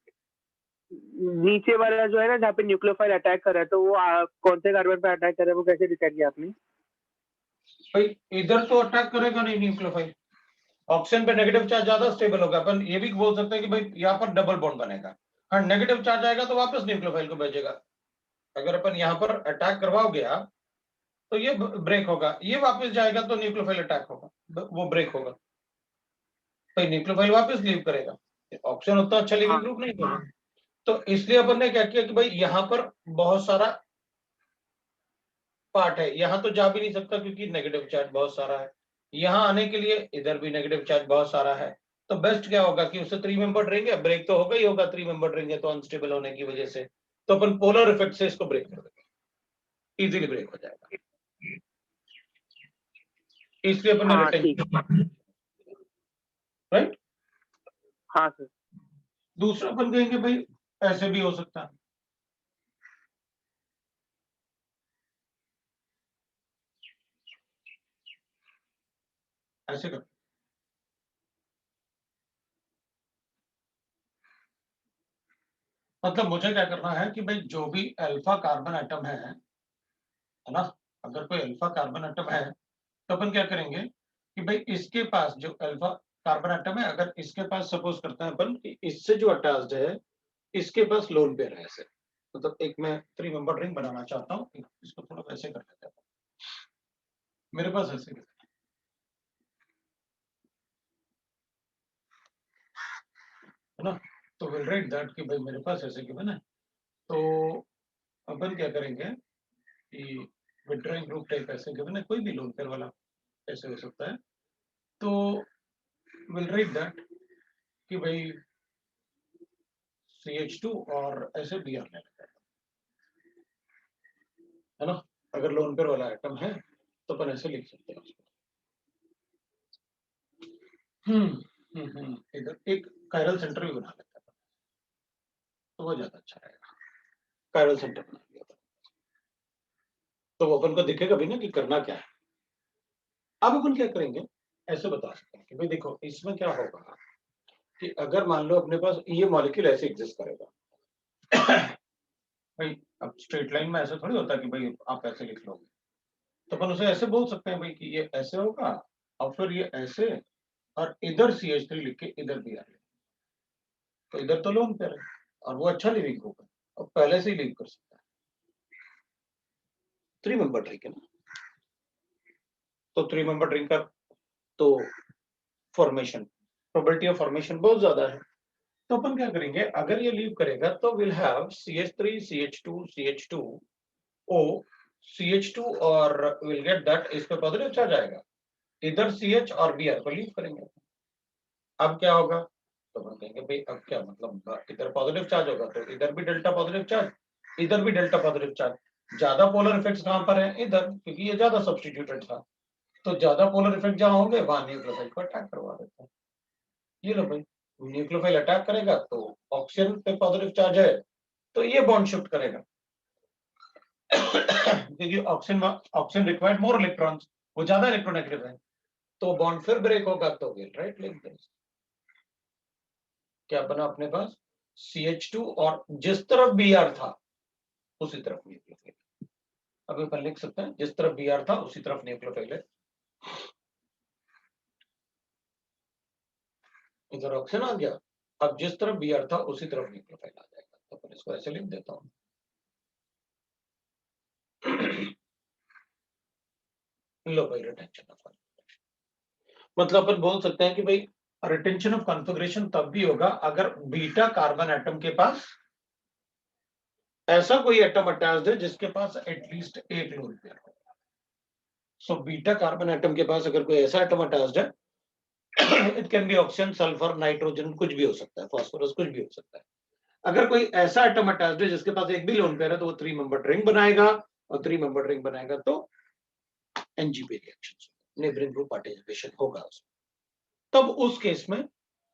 नीचे वाला जो है ना जहाँ पे न्यूक्लियोफाइल अटैक कर रहा है, तो वो कौन से कार्बन पे अटैक कर रहा है, वो कैसे डिसाइड किया आपने? भाई इधर तो अटैक करेगा नहीं न्यूक्लियोफाइल, ऑक्सीजन पे नेगेटिव चार्ज ज्यादा स्टेबल होगा, अपन ये भी बोल सकते हैं कि भाई यहाँ पर डबल बॉन्ड बनेगा, हाँ नेगेटिव चार्ज आएगा तो वापस न्यूक्लियोफाइल को भेजेगा। अगर अपन यहाँ पर अटैक करवाओगे आप तो ये ब्रेक होगा, ये वापस जाएगा तो न्यूक्लियोफाइल अटैक होगा, वो ब्रेक होगा, तो न्यूक्लियोफाइल वापस लीव करेगा, ऑक्सीजन उतना अच्छा लिविंग ग्रुप नहीं होगा। तो इसलिए अपन ने क्या किया कि भाई यहाँ पर बहुत सारा पार्ट है, यहाँ तो जा भी नहीं सकता क्योंकि नेगेटिव चार्ज बहुत सारा है, यहाँ आने के लिए इधर भी नेगेटिव चार्ज बहुत सारा है, तो बेस्ट क्या होगा कि उससे 3 मेंबर रिंग है, ब्रेक तो होगा ही होगा, 3 मेंबर रिंग है तो अनस्टेबल होने की वजह से, तो अपन पोलर इफेक्ट से इसको ब्रेक कर देंगे, इजीली ब्रेक हो जाएगा, इसलिए अपन ने रिटेंशन, राइट। हाँ सर। दूसरा अपन कहेंगे भाई ऐसे भी हो सकता है, ऐसे कर, मतलब मुझे क्या करना है कि भाई जो भी अल्फा कार्बन एटम है ना, अगर कोई अल्फा कार्बन एटम है तो अपन क्या करेंगे कि भाई इसके पास जो अल्फा कार्बन एटम है, अगर इसके पास सपोज करते हैं अपन कि इससे जो अटैच्ड है इसके पास लोन पेयर है, ऐसे मतलब एक मैं 3 मेंबर रिंग बनाना चाहता हूँ, इसको थोड़ा वैसे कर लेते हैं, मेरे पास ऐसे है ना, तो विल राइट दैट कि भाई मेरे पास ऐसे गिवन है, तो अपन क्या करेंगे कि विड्रॉइंग ग्रुप टाइप ऐसे गिवन है, कोई भी लोन पेयर वाला ऐसे हो सकता है, तो विल राइट दैट कि भाई CH2 और ऐसे Br ले लेते हैं, है ना, अगर लोन पेयर वाला एटम है तो अपन ऐसे लिख सकते हैं उसको। इधर एक कायरल सेंटर भी बना लेते हैं तो वो ज्यादा अच्छा रहेगा, कायरल सेंटर बना लिया तो वो अपन को दिखेगा भी ना कि करना क्या है। अब अपन क्या करेंगे, ऐसे बता सकते हैं कि भाई देखो इसमें क्या होगा कि अगर मान लो अपने पास ये मॉलिक्यूल ऐसे एग्जिस्ट करेगा भाई, अब स्ट्रेट लाइन में ऐसे थोड़ी होता कि भाई आप ऐसे लिख लोगे, तो अपन उसे ऐसे बोल सकते हैं भाई कि ये ऐसे होगा और फिर ये ऐसे, और इधर CH3 लिख के इधर भी आ रहे, तो इधर तो लोन पेयर है और वो अच्छा लिविंग ग्रुप है और पहले से ही लीव कर सकता है, 3 मेंबर ठीक है ना। तो 3 मेंबर रिंग का तो फॉर्मेशन प्रोबेबिलिटी ऑफ फॉर्मेशन बहुत ज्यादा है। तो अपन क्या करेंगे, अगर ये लीव करेगा तो will have CH3 CH2 CH2 O CH2 और विल गेट दैट, इस पे पॉजिटिव चार्ज आएगा, इधर CH और Br को लीव करेंगे। अब क्या होगा, तो हम कहेंगे भाई अब क्या मतलब, इधर पॉजिटिव चार्ज होगा तो इधर भी डेल्टा पॉजिटिव चार्ज, इधर भी डेल्टा पॉजिटिव चार्ज। ज्यादा पोलर इफेक्ट्स कहां पर है, इधर, क्योंकि ये ज्यादा सब्स्टिट्यूटेड था। तो ज्यादा पोलर इफेक्ट जहां होंगे वहां न्यूक्लियोफाइल को अटैक करवा देते हैं। ये लो भाई, न्यूक्लियोफाइल अटैक करेगा तो ऑक्सीजन पे पॉजिटिव चार्ज है तो ये बॉन्ड शिफ्ट करेगा क्योंकि ऑक्सीजन रिक्वायर्ड मोर इलेक्ट्रॉन्स, वो ज्यादा इलेक्ट्रोनेगेटिव है, तो बॉन्ड फिर ब्रेक होगा तो विल राइट लिंक दिस। क्या बना अपने पास, CH2 और जिस तरफ Br था उसी तरफ न्यूक्लियोफाइल। अब अपन लिख सकते हैं जिस तरफ Br था उसी तरफ न्यूक्लियोफाइल है। इधर ऑक्सीजन आ गया, अब जिस तरफ Br था उसी तरफ न्यूक्लियोफाइल आ जाएगा। तो अपन इसको ऐसे लिख देता हूं लो भाई, रिटेंशन ऑफ कॉन्फिगरेशन। मतलब अपन बोल सकते हैं कि भाई रिटेंशन ऑफ कॉन्फिगरेशन तब भी होगा अगर बीटा कार्बन एटम के पास ऐसा कोई एटम अटैच्ड है जिसके पास एटलीस्ट एक लोन पेयर हो। सो बीटा कार्बन एटम के पास अगर कोई ऐसा एटम अटैच्ड है, it can be oxygen, sulphur, nitrogen, कुछ भी हो सकता है, फास्फोरस, कुछ भी हो सकता है। अगर कोई ऐसा एटम अटैच्ड है जिसके पास एक भी लोन पेयर है तो वो 3 मेंबर रिंग बनाएगा, और 3 मेंबर रिंग बनाएगा तो NGP reaction, neighbouring group participation होगा उसमें। तब उस केस में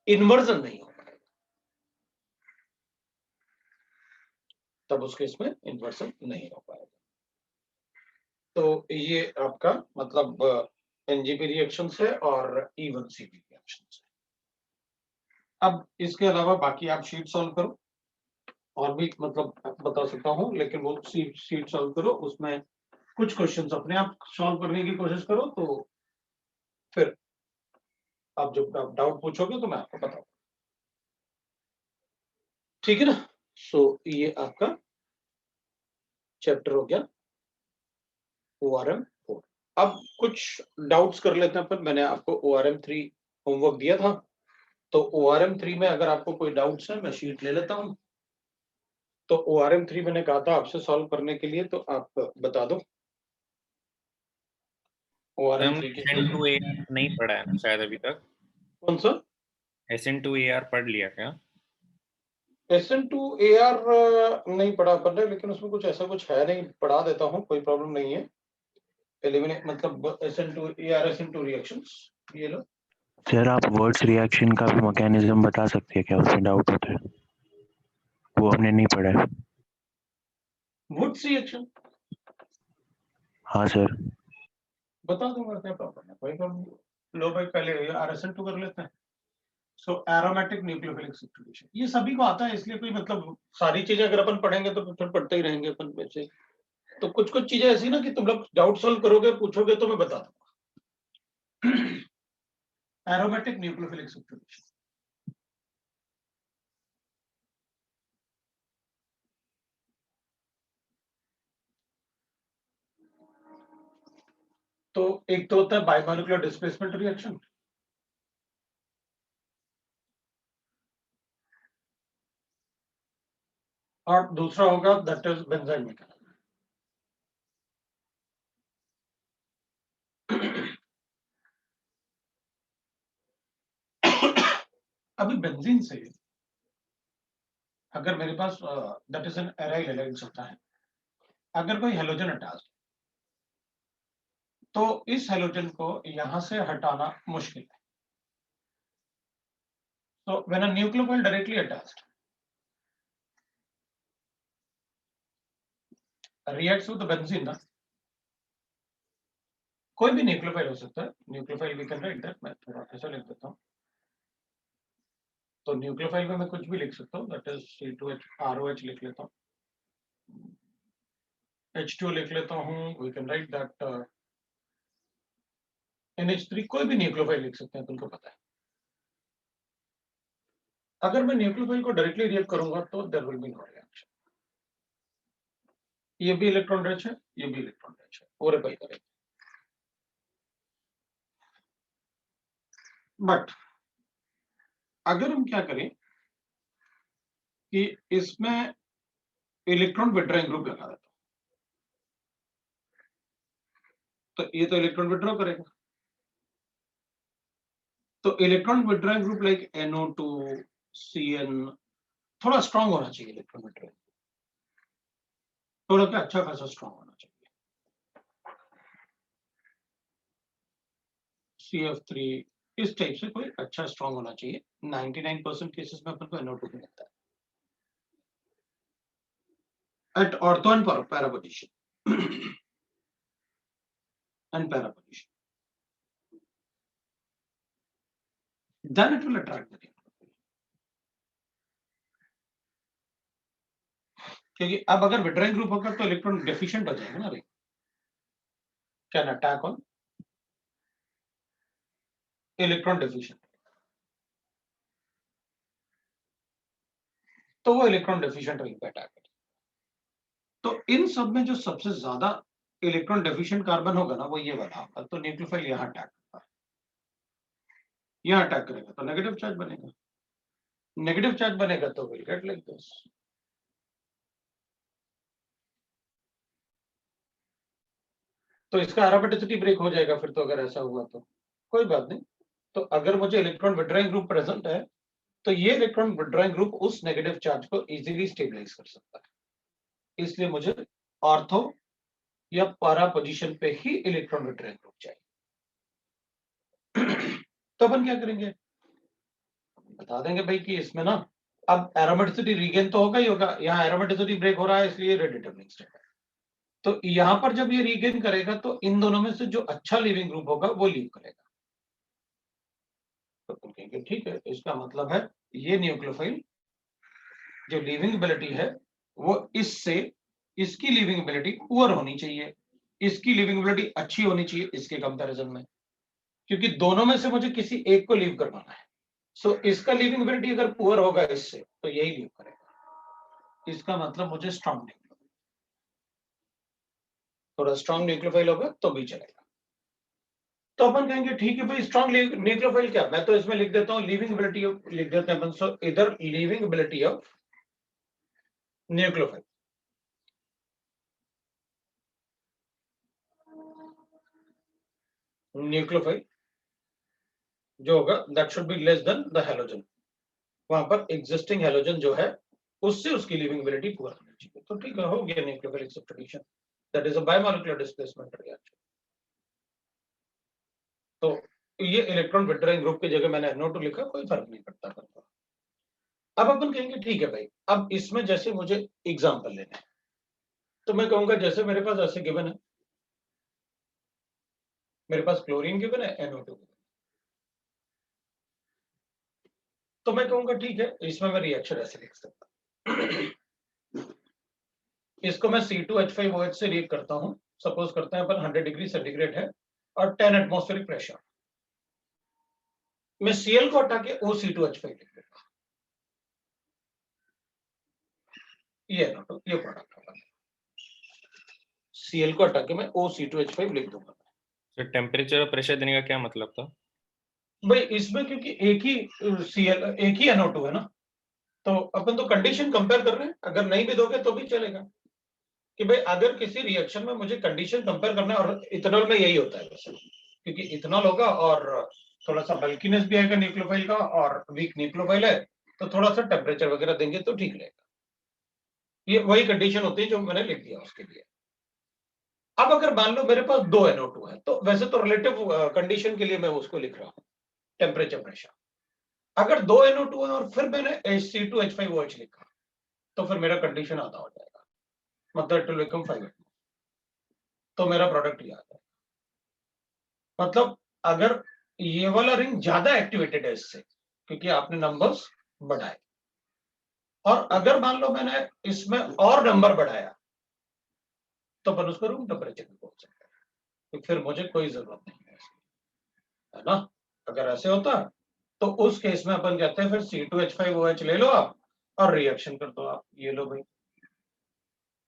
इन्वर्जन नहीं हो पाएगा, तब उस केस में इन्वर्जन नहीं हो पाएगा। तो ये आपका मतलब एनजीपी रिएक्शन है और E1CP रिएक्शन है। अब इसके अलावा बाकी आप शीट सॉल्व करो, और भी मतलब बता सकता हूं, लेकिन वो शीट सॉल्व करो, उसमें कुछ क्वेश्चंस अपने आप सॉल्व करने की कोशिश करो, तो फिर आप जब डाउट पूछोगे तो मैं आपको बताऊंगा, ठीक है ना। सो ये आपका चैप्टर हो गया ORM 4। अब कुछ डाउट्स कर लेते हैं अपन। मैंने आपको ORM 3 होमवर्क दिया था, तो ORM 3 में अगर आपको कोई डाउट्स है, मैं शीट ले लेता हूं। तो ORM 3 मैंने कहा था आपसे सॉल्व करने के लिए, तो आप बता दो ORM 3 के SN2AR नहीं पढ़ा है ना शायद अभी तक। कौन सा SN2AR पढ़ लिया क्या? SN2AR नहीं पढ़ा अपन ने, लेकिन उसमें कुछ ऐसा कुछ है नहीं, पढ़ा देता हूँ, कोई प्रॉब्लम नहीं है। एलिमिनेट मतलब SN2AR SN2 रिएक्शंस, ये लो। सर आप वर्ड्स रिएक्शन का भी मैकेनिज्म बता सकते हैं क्या, उसमें डाउट होता है, वो हमने नहीं पढ़ा है। वुड्स रिएक्शन हाँ सर। बता दूंगा, क्या प्रॉब्लम है, कोई प्रॉब्लम नहीं। लो भाई, पहले RSN2 कर लेते हैं। सो एरोमेटिक न्यूक्लियोफिलिक सब्स्टिट्यूशन, ये सभी को आता है, इसलिए कोई मतलब सारी चीजें अगर अपन पढ़ेंगे तो फिर पढ़ते ही रहेंगे अपन वैसे। तो कुछ कुछ चीजें ऐसी ना कि तुम लोग डाउट सॉल्व करोगे, पूछोगे तो मैं बता दूंगा। एरोमेटिक न्यूक्लियोफिलिक सब्स्टिट्यूशन, तो एक तो होता है बायोमोलिकुलर डिस्प्लेसमेंट रिएक्शन, और दूसरा होगा दैट इज बेंजाइम मैकेनिज्म। अभी बेंजीन से अगर मेरे पास that is an aryl halides होता है, अगर कोई हेलोजन अटैच्ड, तो इस हेलोजन को यहां से हटाना मुश्किल है। तो when a nucleophile directly attached reacts with the benzene ना, कोई भी न्यूक्लियोफाइल हो सकता है, nucleophile we can write that, मैं थोड़ा ऐसा लिख देता हूं। तो न्यूक्लियोफाइल में मैं कुछ भी लिख सकता हूं, दैट इज C2H ROH लिख लेता हूं, H2 लिख लेता हूं, we can write that NH3, कोई भी न्यूक्लियोफाइल लिख सकते हैं, तुमको पता है। अगर मैं न्यूक्लियोफाइल को डायरेक्टली रिएक्ट करूंगा तो there will be no reaction. ये भी इलेक्ट्रॉन रिच है, ये भी इलेक्ट्रॉन रिच है, वो रिपेल करेंगे। बट अगर हम क्या करें कि इसमें इलेक्ट्रॉन विड्रॉइंग ग्रुप लगा देता हूं, तो ये तो इलेक्ट्रॉन विड्रॉ करेगा, तो electron withdrawing group like NO2 CN थोड़ा स्ट्रांग होना चाहिए, इलेक्ट्रॉन विड्रॉइंग थोड़ा क्या अच्छा खासा स्ट्रांग होना चाहिए। CF3 इस टाइप से कोई अच्छा स्ट्रांग होना चाहिए। 99% केसेस में अपन को NO2 मिलता है at ortho and para position and para position, then it will attract the nucleophile. क्योंकि अब अगर विड्रॉइंग ग्रुप होगा तो इलेक्ट्रॉन डेफिशिएंट हो जाएगा ना भाई, can attack on electron deficient, तो वो इलेक्ट्रॉन डेफिशिएंट रिंग पे अटैक करेगा। तो इन सब में जो सबसे ज्यादा इलेक्ट्रॉन डेफिशिएंट कार्बन होगा ना वो ये वाला होगा, तो न्यूक्लियोफाइल यहाँ अटैक करता है, यहाँ अटैक करेगा तो नेगेटिव चार्ज बनेगा, नेगेटिव चार्ज बनेगा तो विल गेट लाइक दिस। तो इसका एरोमेटिसिटी ब्रेक हो जाएगा फिर तो, अगर ऐसा हुआ तो कोई बात नहीं। तो अगर मुझे इलेक्ट्रॉन विड्रॉइंग ग्रुप प्रेजेंट है तो ये इलेक्ट्रॉन विड्रॉइंग ग्रुप उस नेगेटिव चार्ज को इजीली स्टेबलाइज कर सकता है, इसलिए मुझे ऑर्थो या पारा पोजीशन पे ही इलेक्ट्रॉन विड्रॉइंग ग्रुप चाहिए। तो अपन क्या करेंगे, बता देंगे भाई कि इसमें ना अब एरोमेटिसिटी रीगेन तो होगा ही होगा, यहाँ एरोमेटिसिटी ब्रेक हो रहा है इसलिए रेडिटर्निंग स्टेट है, तो यहाँ पर जब ये रीगेन करेगा तो इन दोनों में से जो अच्छा लिविंग ग्रुप होगा वो लीव करेगा। तो अपन कहेंगे ठीक है, इसका मतलब है ये न्यूक्लियोफाइल जो लिविंग एबिलिटी है वो इससे, इसकी लिविंग एबिलिटी पुअर होनी चाहिए, इसकी लिविंग एबिलिटी अच्छी होनी चाहिए इसके कंपैरिजन में, क्योंकि दोनों में से मुझे किसी एक को लीव करवाना है। सो इसका लिविंग एबिलिटी अगर पुअर होगा इससे तो यही लीव करेगा, इसका मतलब मुझे स्ट्रॉन्ग न्यूक्लियोफाइल, थोड़ा स्ट्रॉन्ग न्यूक्लियोफाइल होगा तो भी चलेगा। तो अपन कहेंगे ठीक है भाई, स्ट्रॉन्ग न्यूक्लियोफाइल क्या, मैं तो इसमें लिख देता हूँ लिविंग एबिलिटी ऑफ, लिख देते हैं अपन, सो इधर living ability of nucleophile, nucleophile जो होगा that should be less than the halogen, वहां पर एग्जिस्टिंग हैलोजन जो है उससे उसकी लिविंग एबिलिटी पूरा होनी चाहिए। तो ठीक है, हो गया nucleophile substitution, that is a biomolecular displacement reaction. तो ये इलेक्ट्रॉन विड्रॉइंग ग्रुप की जगह मैंने NO2 लिखा, कोई फर्क नहीं पड़ता करता। अब अपन कहेंगे ठीक है भाई, अब इसमें जैसे मुझे एग्जांपल लेना है तो मैं कहूंगा जैसे मेरे पास ऐसे गिवन है, मेरे पास क्लोरीन गिवन है, NO2 गिवन, तो मैं कहूंगा ठीक है इसमें मैं रिएक्शन ऐसे लिख सकता हूं, इसको मैं C2H5OH से रिएक्ट करता हूं, सपोज करते हैं अपन 100 डिग्री सेंटीग्रेड है और 10 एटमॉस्फेरिक प्रेशर, मैं Cl को हटा के OC2H5 लिख देता, ये प्रोडक्ट होगा, Cl को हटा के मैं OC2H5 लिख दूंगा। तो टेम्परेचर और प्रेशर देने का क्या मतलब था भाई इसमें क्योंकि एक ही Cl एक ही NO2 है ना, तो अपन तो कंडीशन कंपेयर कर रहे हैं, अगर नहीं भी दोगे तो भी चलेगा कि भाई अगर किसी रिएक्शन में मुझे कंडीशन कंपेयर करना है, और इथेनॉल में यही होता है वैसे, क्योंकि इथेनॉल होगा और थोड़ा सा बल्कीनेस भी आएगा न्यूक्लियोफाइल का, और वीक न्यूक्लियोफाइल है तो थोड़ा सा टेम्परेचर वगैरह देंगे तो ठीक रहेगा, ये वही कंडीशन होती है जो मैंने लिख दिया उसके लिए। अब अगर मान लो मेरे पास 2 NO2 है, तो वैसे तो रिलेटिव कंडीशन के लिए मैं उसको लिख रहा हूँ टेम्परेचर प्रेशर, अगर 2 NO2 है और फिर मैंने C2H5OH लिखा तो फिर मेरा कंडीशन आधा हो जाएगा, मतलब इट विल बिकम 5 तो मेरा प्रोडक्ट ये आता है। मतलब अगर ये वाला रिंग ज्यादा एक्टिवेटेड है इससे, क्योंकि आपने नंबर्स बढ़ाए, और अगर मान लो मैंने इसमें और नंबर बढ़ाया तो अपन उसको रूम टेम्परेचर पे पहुंच सकते हैं, तो फिर मुझे कोई जरूरत नहीं है इसकी, है ना। अगर ऐसे होता तो उस केस में अपन कहते हैं फिर C2H5OH ले लो आप और रिएक्शन कर दो आप, ये लो भाई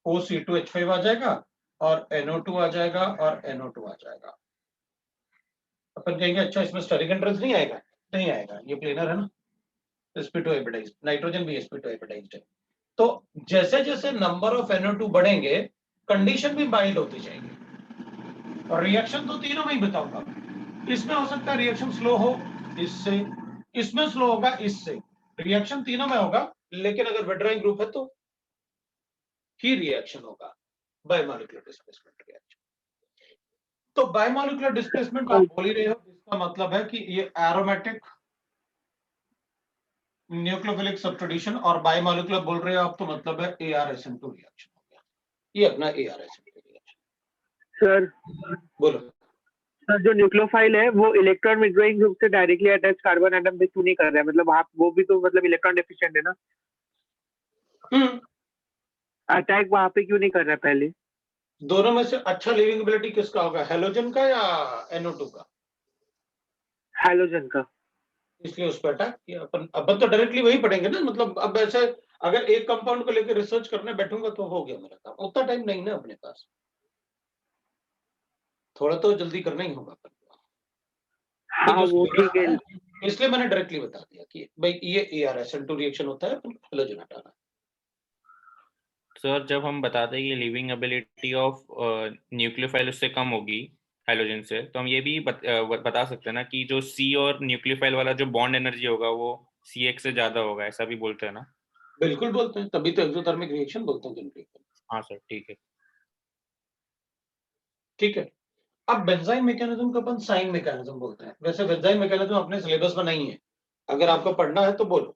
OC2H5 आ जाएगा और NO2 आ जाएगा और NO2 आ जाएगा। अपन कहेंगे अच्छा इसमें स्टेरिक एंट्रेंस नहीं आएगा, नहीं आएगा, ये प्लेनर है ना, sp2 हाइब्रिडाइज्ड, नाइट्रोजन भी sp2 हाइब्रिडाइज्ड है। तो जैसे जैसे नंबर ऑफ NO2 बढ़ेंगे कंडीशन भी माइल्ड होती जाएगी, और रिएक्शन तो तीनों में ही बताऊंगा। इसमें हो सकता है रिएक्शन स्लो हो इससे, इसमें स्लो होगा इससे, रिएक्शन तीनों में होगा, लेकिन अगर विड्रॉइंग ग्रुप है तो ही रिएक्शन होगा बायोमोलिकुलर डिस्प्लेसमेंट रिएक्शन। तो बायोमोलिकुलर डिस्प्लेसमेंट आप बोल ही रहे हो, इसका मतलब है कि ये एरोमेटिक न्यूक्लियोफिलिक सब्स्टिट्यूशन, और बायोमोलिकुलर बोल रहे हो आप तो मतलब है ARSN2 रिएक्शन हो गया, ये अपना ARSN2 रिएक्शन। सर बोलो। सर जो न्यूक्लियोफाइल है वो इलेक्ट्रॉन विड्रॉइंग ग्रुप से डायरेक्टली अटैच कार्बन एटम पे क्यों नहीं कर रहा है? मतलब आप वो भी तो मतलब इलेक्ट्रॉन डेफिशिएंट है ना, अटैक वहां पे क्यों नहीं कर रहा है पहले? दोनों में से अच्छा लिविंगेबिलिटी किसका होगा, हेलोजन का या NO2 का? हैलोजन का। इसलिए उस पर अटैक किया अपन तो डायरेक्टली वही पढ़ेंगे ना, मतलब अब ऐसे अगर एक कंपाउंड को लेकर रिसर्च करने बैठूंगा तो हो गया मेरा काम, उतना टाइम नहीं ना अपने पास, थोड़ा तो जल्दी करना ही होगा अपन को। हाँ वो ठीक है। इसलिए मैंने डायरेक्टली बता दिया कि भाई ये ARSN2 रिएक्शन होता है, अपन हेलोजन हटाना है। सर जब हम बताते हैं कि लिविंग एबिलिटी ऑफ न्यूक्लियोफाइल उससे कम होगी हाइड्रोजन से, तो हम ये भी बता सकते हैं ना कि जो C और न्यूक्लियोफाइल वाला जो बॉन्ड एनर्जी होगा वो CX से ज्यादा होगा, ऐसा भी बोलते हैं ना? बिल्कुल बोलते हैं, तभी तो एक्सोथर्मिक रिएक्शन बोलते हैं जिनके। हाँ सर ठीक है। ठीक है, अब बेंजाइन मैकेनिज्म को अपन साइन मैकेनिज्म बोलते हैं। वैसे बेंजाइन मैकेनिज्म अपने सिलेबस में नहीं है, अगर आपको पढ़ना है तो बोलो।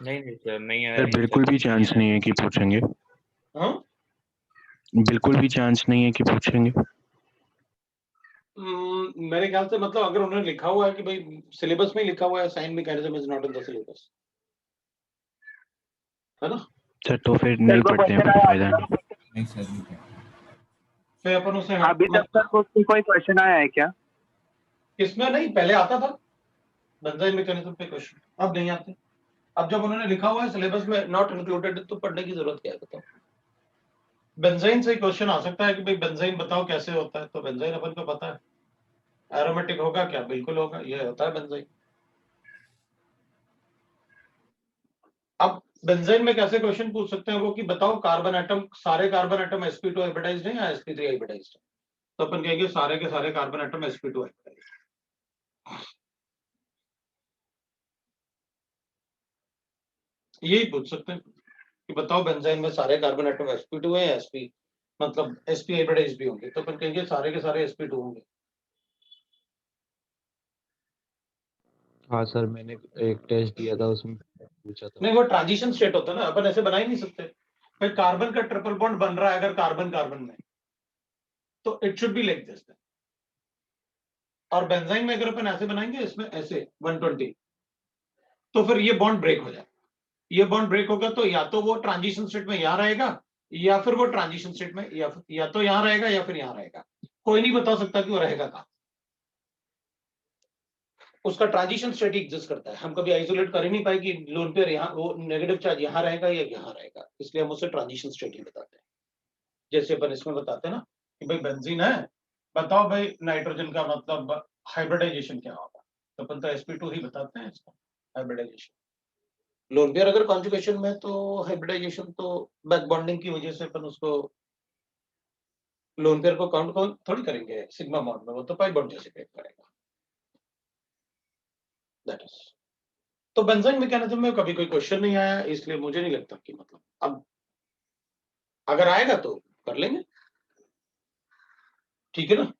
नहीं सर नहीं है। सर बिल्कुल भी चांस नहीं है कि पूछेंगे, हाँ बिल्कुल भी चांस नहीं है कि पूछेंगे। मेरे ख्याल से मतलब अगर उन्होंने लिखा हुआ है कि भाई सिलेबस में लिखा हुआ है sign mechanism is not in the syllabus, है ना, सर तो फिर नहीं पढ़ते हैं, फिर फायदा नहीं। नहीं सर नहीं है। फिर अपन उसे अभी तक तक कोई क्वेश्चन आया है क्या? इसमें नहीं, पहले आता था बेंजाइन मैकेनिज्म पे क्वेश्चन, अब नहीं आते। अब जब उन्होंने लिखा हुआ है सिलेबस में नॉट इंक्लूडेड तो पढ़ने की जरूरत क्या है, बताओ। बेंजाइन से क्वेश्चन आ सकता है कि भाई बेंजाइन बताओ कैसे होता है, तो बेंजाइन अपन को पता है, एरोमेटिक होगा क्या, बिल्कुल होगा, ये होता है बेंजाइन। अब बेंजाइन में कैसे क्वेश्चन पूछ सकते हैं वो कि बताओ कार्बन एटम, सारे कार्बन एटम sp2 हाइब्रिडाइज्ड है या sp3 हाइब्रिडाइज्ड है, तो अपन कहेंगे सारे के सारे कार्बन एटम sp2 हाइब्रिडाइज्ड। यही पूछ सकते हैं कि बताओ बेंजाइन में सारे कार्बन एटम sp2 है या sp मतलब sp हाइब्रिडाइज्ड भी होंगे, तो अपन कहेंगे सारे के सारे sp2 होंगे। हाँ सर मैंने एक टेस्ट दिया था उसमें पूछा था। नहीं वो ट्रांजिशन स्टेट होता है ना, अपन ऐसे बना ही नहीं सकते। भाई कार्बन का ट्रिपल बॉन्ड बन रहा है अगर कार्बन कार्बन में, तो it should be like this. और बेंजाइन में अगर अपन ऐसे बनाएंगे इसमें ऐसे 120, तो फिर ये बॉन्ड ब्रेक हो जाए, ये बॉन्ड ब्रेक होगा तो या तो वो ट्रांजिशन स्टेट में यहां रहेगा, या फिर वो ट्रांजिशन स्टेट में या तो यहां रहेगा या फिर यहां रहेगा, कोई नहीं बता सकता कि वो रहेगा कहां। उसका ट्रांजिशन स्टेट ही एग्जिस्ट करता है, हम कभी आइसोलेट कर ही नहीं पाए कि लोन पेयर यहाँ वो नेगेटिव चार्ज यहाँ रहेगा या यहाँ रहेगा, इसलिए हम उसे ट्रांजिशन स्टेट ही बताते हैं। जैसे अपन इसमें बताते हैं ना कि भाई बेंजीन है, बताओ भाई नाइट्रोजन का मतलब हाइब्रिडाइजेशन क्या होगा, तो अपन तो sp2 ही बताते हैं इसका हाइब्रिडाइजेशन। लोन पेयर अगर कॉन्जुगेशन में तो हाइब्रिडाइजेशन तो बैक बॉन्डिंग की वजह से अपन उसको लोन पेयर को काउंट थोड़ी करेंगे सिग्मा बॉन्ड में, वो तो पाई बॉन्ड जैसे ब्रेक करेगा। दैट इज, तो बेंजाइन मैकेनिज्म में कभी कोई क्वेश्चन नहीं आया, इसलिए मुझे नहीं लगता कि मतलब अब अगर आएगा तो कर लेंगे, ठीक है ना।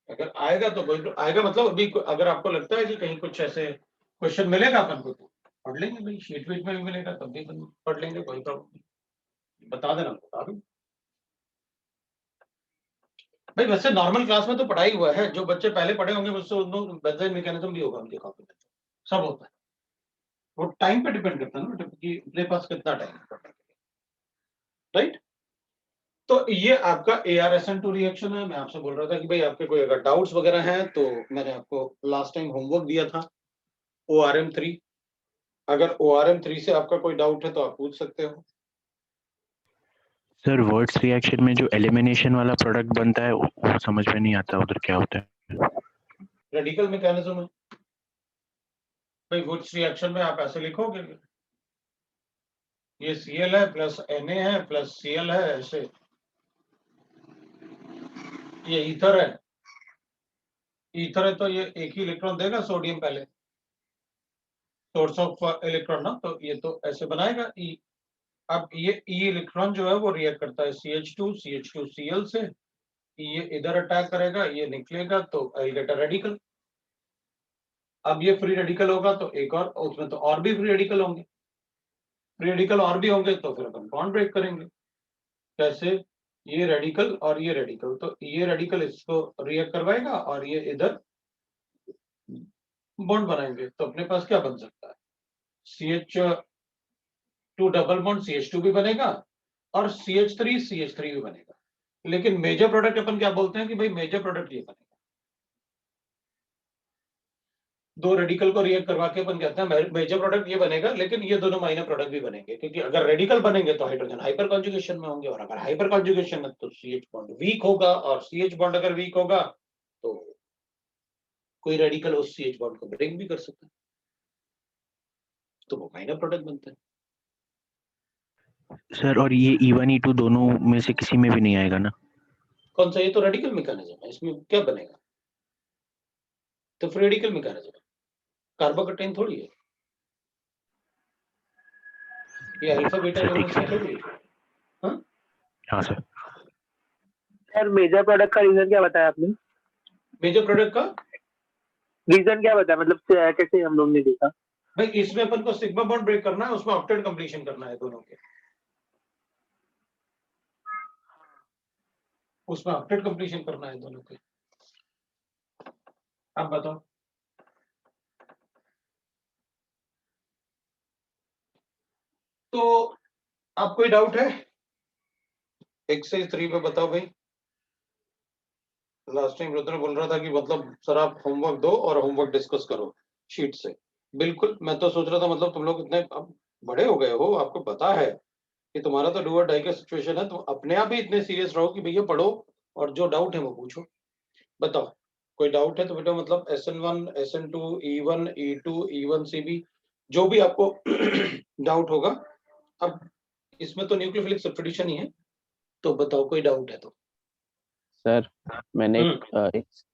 अगर आएगा तो कोई आएगा, मतलब अभी अगर आपको लगता है कि कहीं कुछ ऐसे क्वेश्चन मिलेगा अपन को तो पढ़ लेंगे, भाई शीट वीट में भी मिलेगा तब भी पढ़ लेंगे, कोई प्रॉब्लम नहीं, बता देना बता दूं। भाई वैसे नॉर्मल क्लास में तो पढ़ाई हुआ है, जो बच्चे पहले पढ़े होंगे मुझसे उनको बेंजाइन मैकेनिज्म भी होगा उनके कॉपी में, सब होता है। वो टाइम पे डिपेंड करता है ना कि अपने पास कितना टाइम है पढ़ने के लिए, राइट। तो ये आपका ARSN2 रिएक्शन है। मैं आपसे बोल रहा था कि भाई आपके कोई अगर डाउट्स वगैरह हैं तो मैंने आपको लास्ट टाइम होमवर्क दिया था ORM3, अगर ORM3 से आपका कोई डाउट है तो आप पूछ सकते हो। सर वर्ड्स रिएक्शन में जो एलिमिनेशन वाला प्रोडक्ट बनता है वो समझ में नहीं आता, उधर क्या होता है? रेडिकल मैकेनिज्म है भाई। वुड्स रिएक्शन में आप ऐसे लिखोगे, ये Cl है प्लस Na है प्लस Cl है, ऐसे ये ईथर है, ईथर है तो ये एक ही इलेक्ट्रॉन देगा सोडियम पहले, सोर्स ऑफ इलेक्ट्रॉन ना, तो ये तो ऐसे बनाएगा ई। अब ये ई इलेक्ट्रॉन जो है वो रिएक्ट करता है CH2Cl से, ये इधर अटैक करेगा, ये निकलेगा तो आई गेट अ रेडिकल। अब ये फ्री रेडिकल होगा तो एक और, उसमें तो और भी फ्री रेडिकल होंगे, फ्री रेडिकल और भी होंगे तो फिर अपन बॉन्ड ब्रेक करेंगे। कैसे? ये रेडिकल और ये रेडिकल, तो ये रेडिकल इसको रिएक्ट करवाएगा और ये इधर बॉन्ड बनाएंगे, तो अपने पास क्या बन सकता है? CH2 डबल बॉन्ड CH2 भी बनेगा और CH3 भी बनेगा। लेकिन मेजर प्रोडक्ट अपन क्या बोलते हैं कि भाई मेजर प्रोडक्ट ये बनेगा, दो रेडिकल को रिएक्ट करवा के अपन कहते हैं मेजर प्रोडक्ट ये बनेगा, लेकिन ये दोनों माइनर प्रोडक्ट भी बनेंगे, क्योंकि अगर रेडिकल बनेंगे तो हाइड्रोजन हाइपर कॉन्जुगेशन में होंगे, और अगर हाइपर कॉन्जुगेशन है तो CH बॉन्ड वीक होगा, और CH बॉन्ड अगर वीक होगा तो कोई रेडिकल उस CH बॉन्ड को ब्रेक भी कर सकता है, तो वो माइनर प्रोडक्ट बनता है। सर और ये E1 E2 दोनों में से किसी में भी नहीं आएगा ना? कौन सा? ये तो रेडिकल मैकेनिज्म है, इसमें क्या बनेगा? तो फ्री रेडिकल मैकेनिज्म है, कार्बोकेटाइन थोड़ी है, ये अल्फा बीटा सर दोनों ठीक से है। थोड़ी है। हाँ सर। सर मेजर प्रोडक्ट का रीजन क्या बताया आपने? मेजर प्रोडक्ट का रीजन क्या बताया, मतलब कैसे हम लोग ने देखा? भाई, इसमें अपन को सिग्मा बॉन्ड ब्रेक करना है, उसमें ऑक्टेट कंप्लीशन करना है दोनों के, उसमें ऑक्टेट कंप्लीशन करना है दोनों के। अब बताओ, तो आप कोई डाउट है? एक्सरसाइज 3 पे बताओ भाई। लास्ट टाइम रुद्र बोल रहा था कि मतलब सर आप होमवर्क दो और होमवर्क डिस्कस करो शीट से। बिल्कुल, मैं तो सोच रहा था मतलब तुम लोग इतने अब बड़े हो गए हो, आपको पता है कि तुम्हारा तो डू और डाई का सिचुएशन है, तो अपने आप ही इतने सीरियस रहो कि भैया पढ़ो और जो डाउट है वो पूछो। बताओ, कोई डाउट है तो बेटा, मतलब SN1 SN2 E1 E2 E1CB जो भी आपको डाउट होगा। अब इसमें तो न्यूक्लियोफिलिक सब्स्टिट्यूशन ही है, तो बताओ कोई डाउट है तो। सर मैंने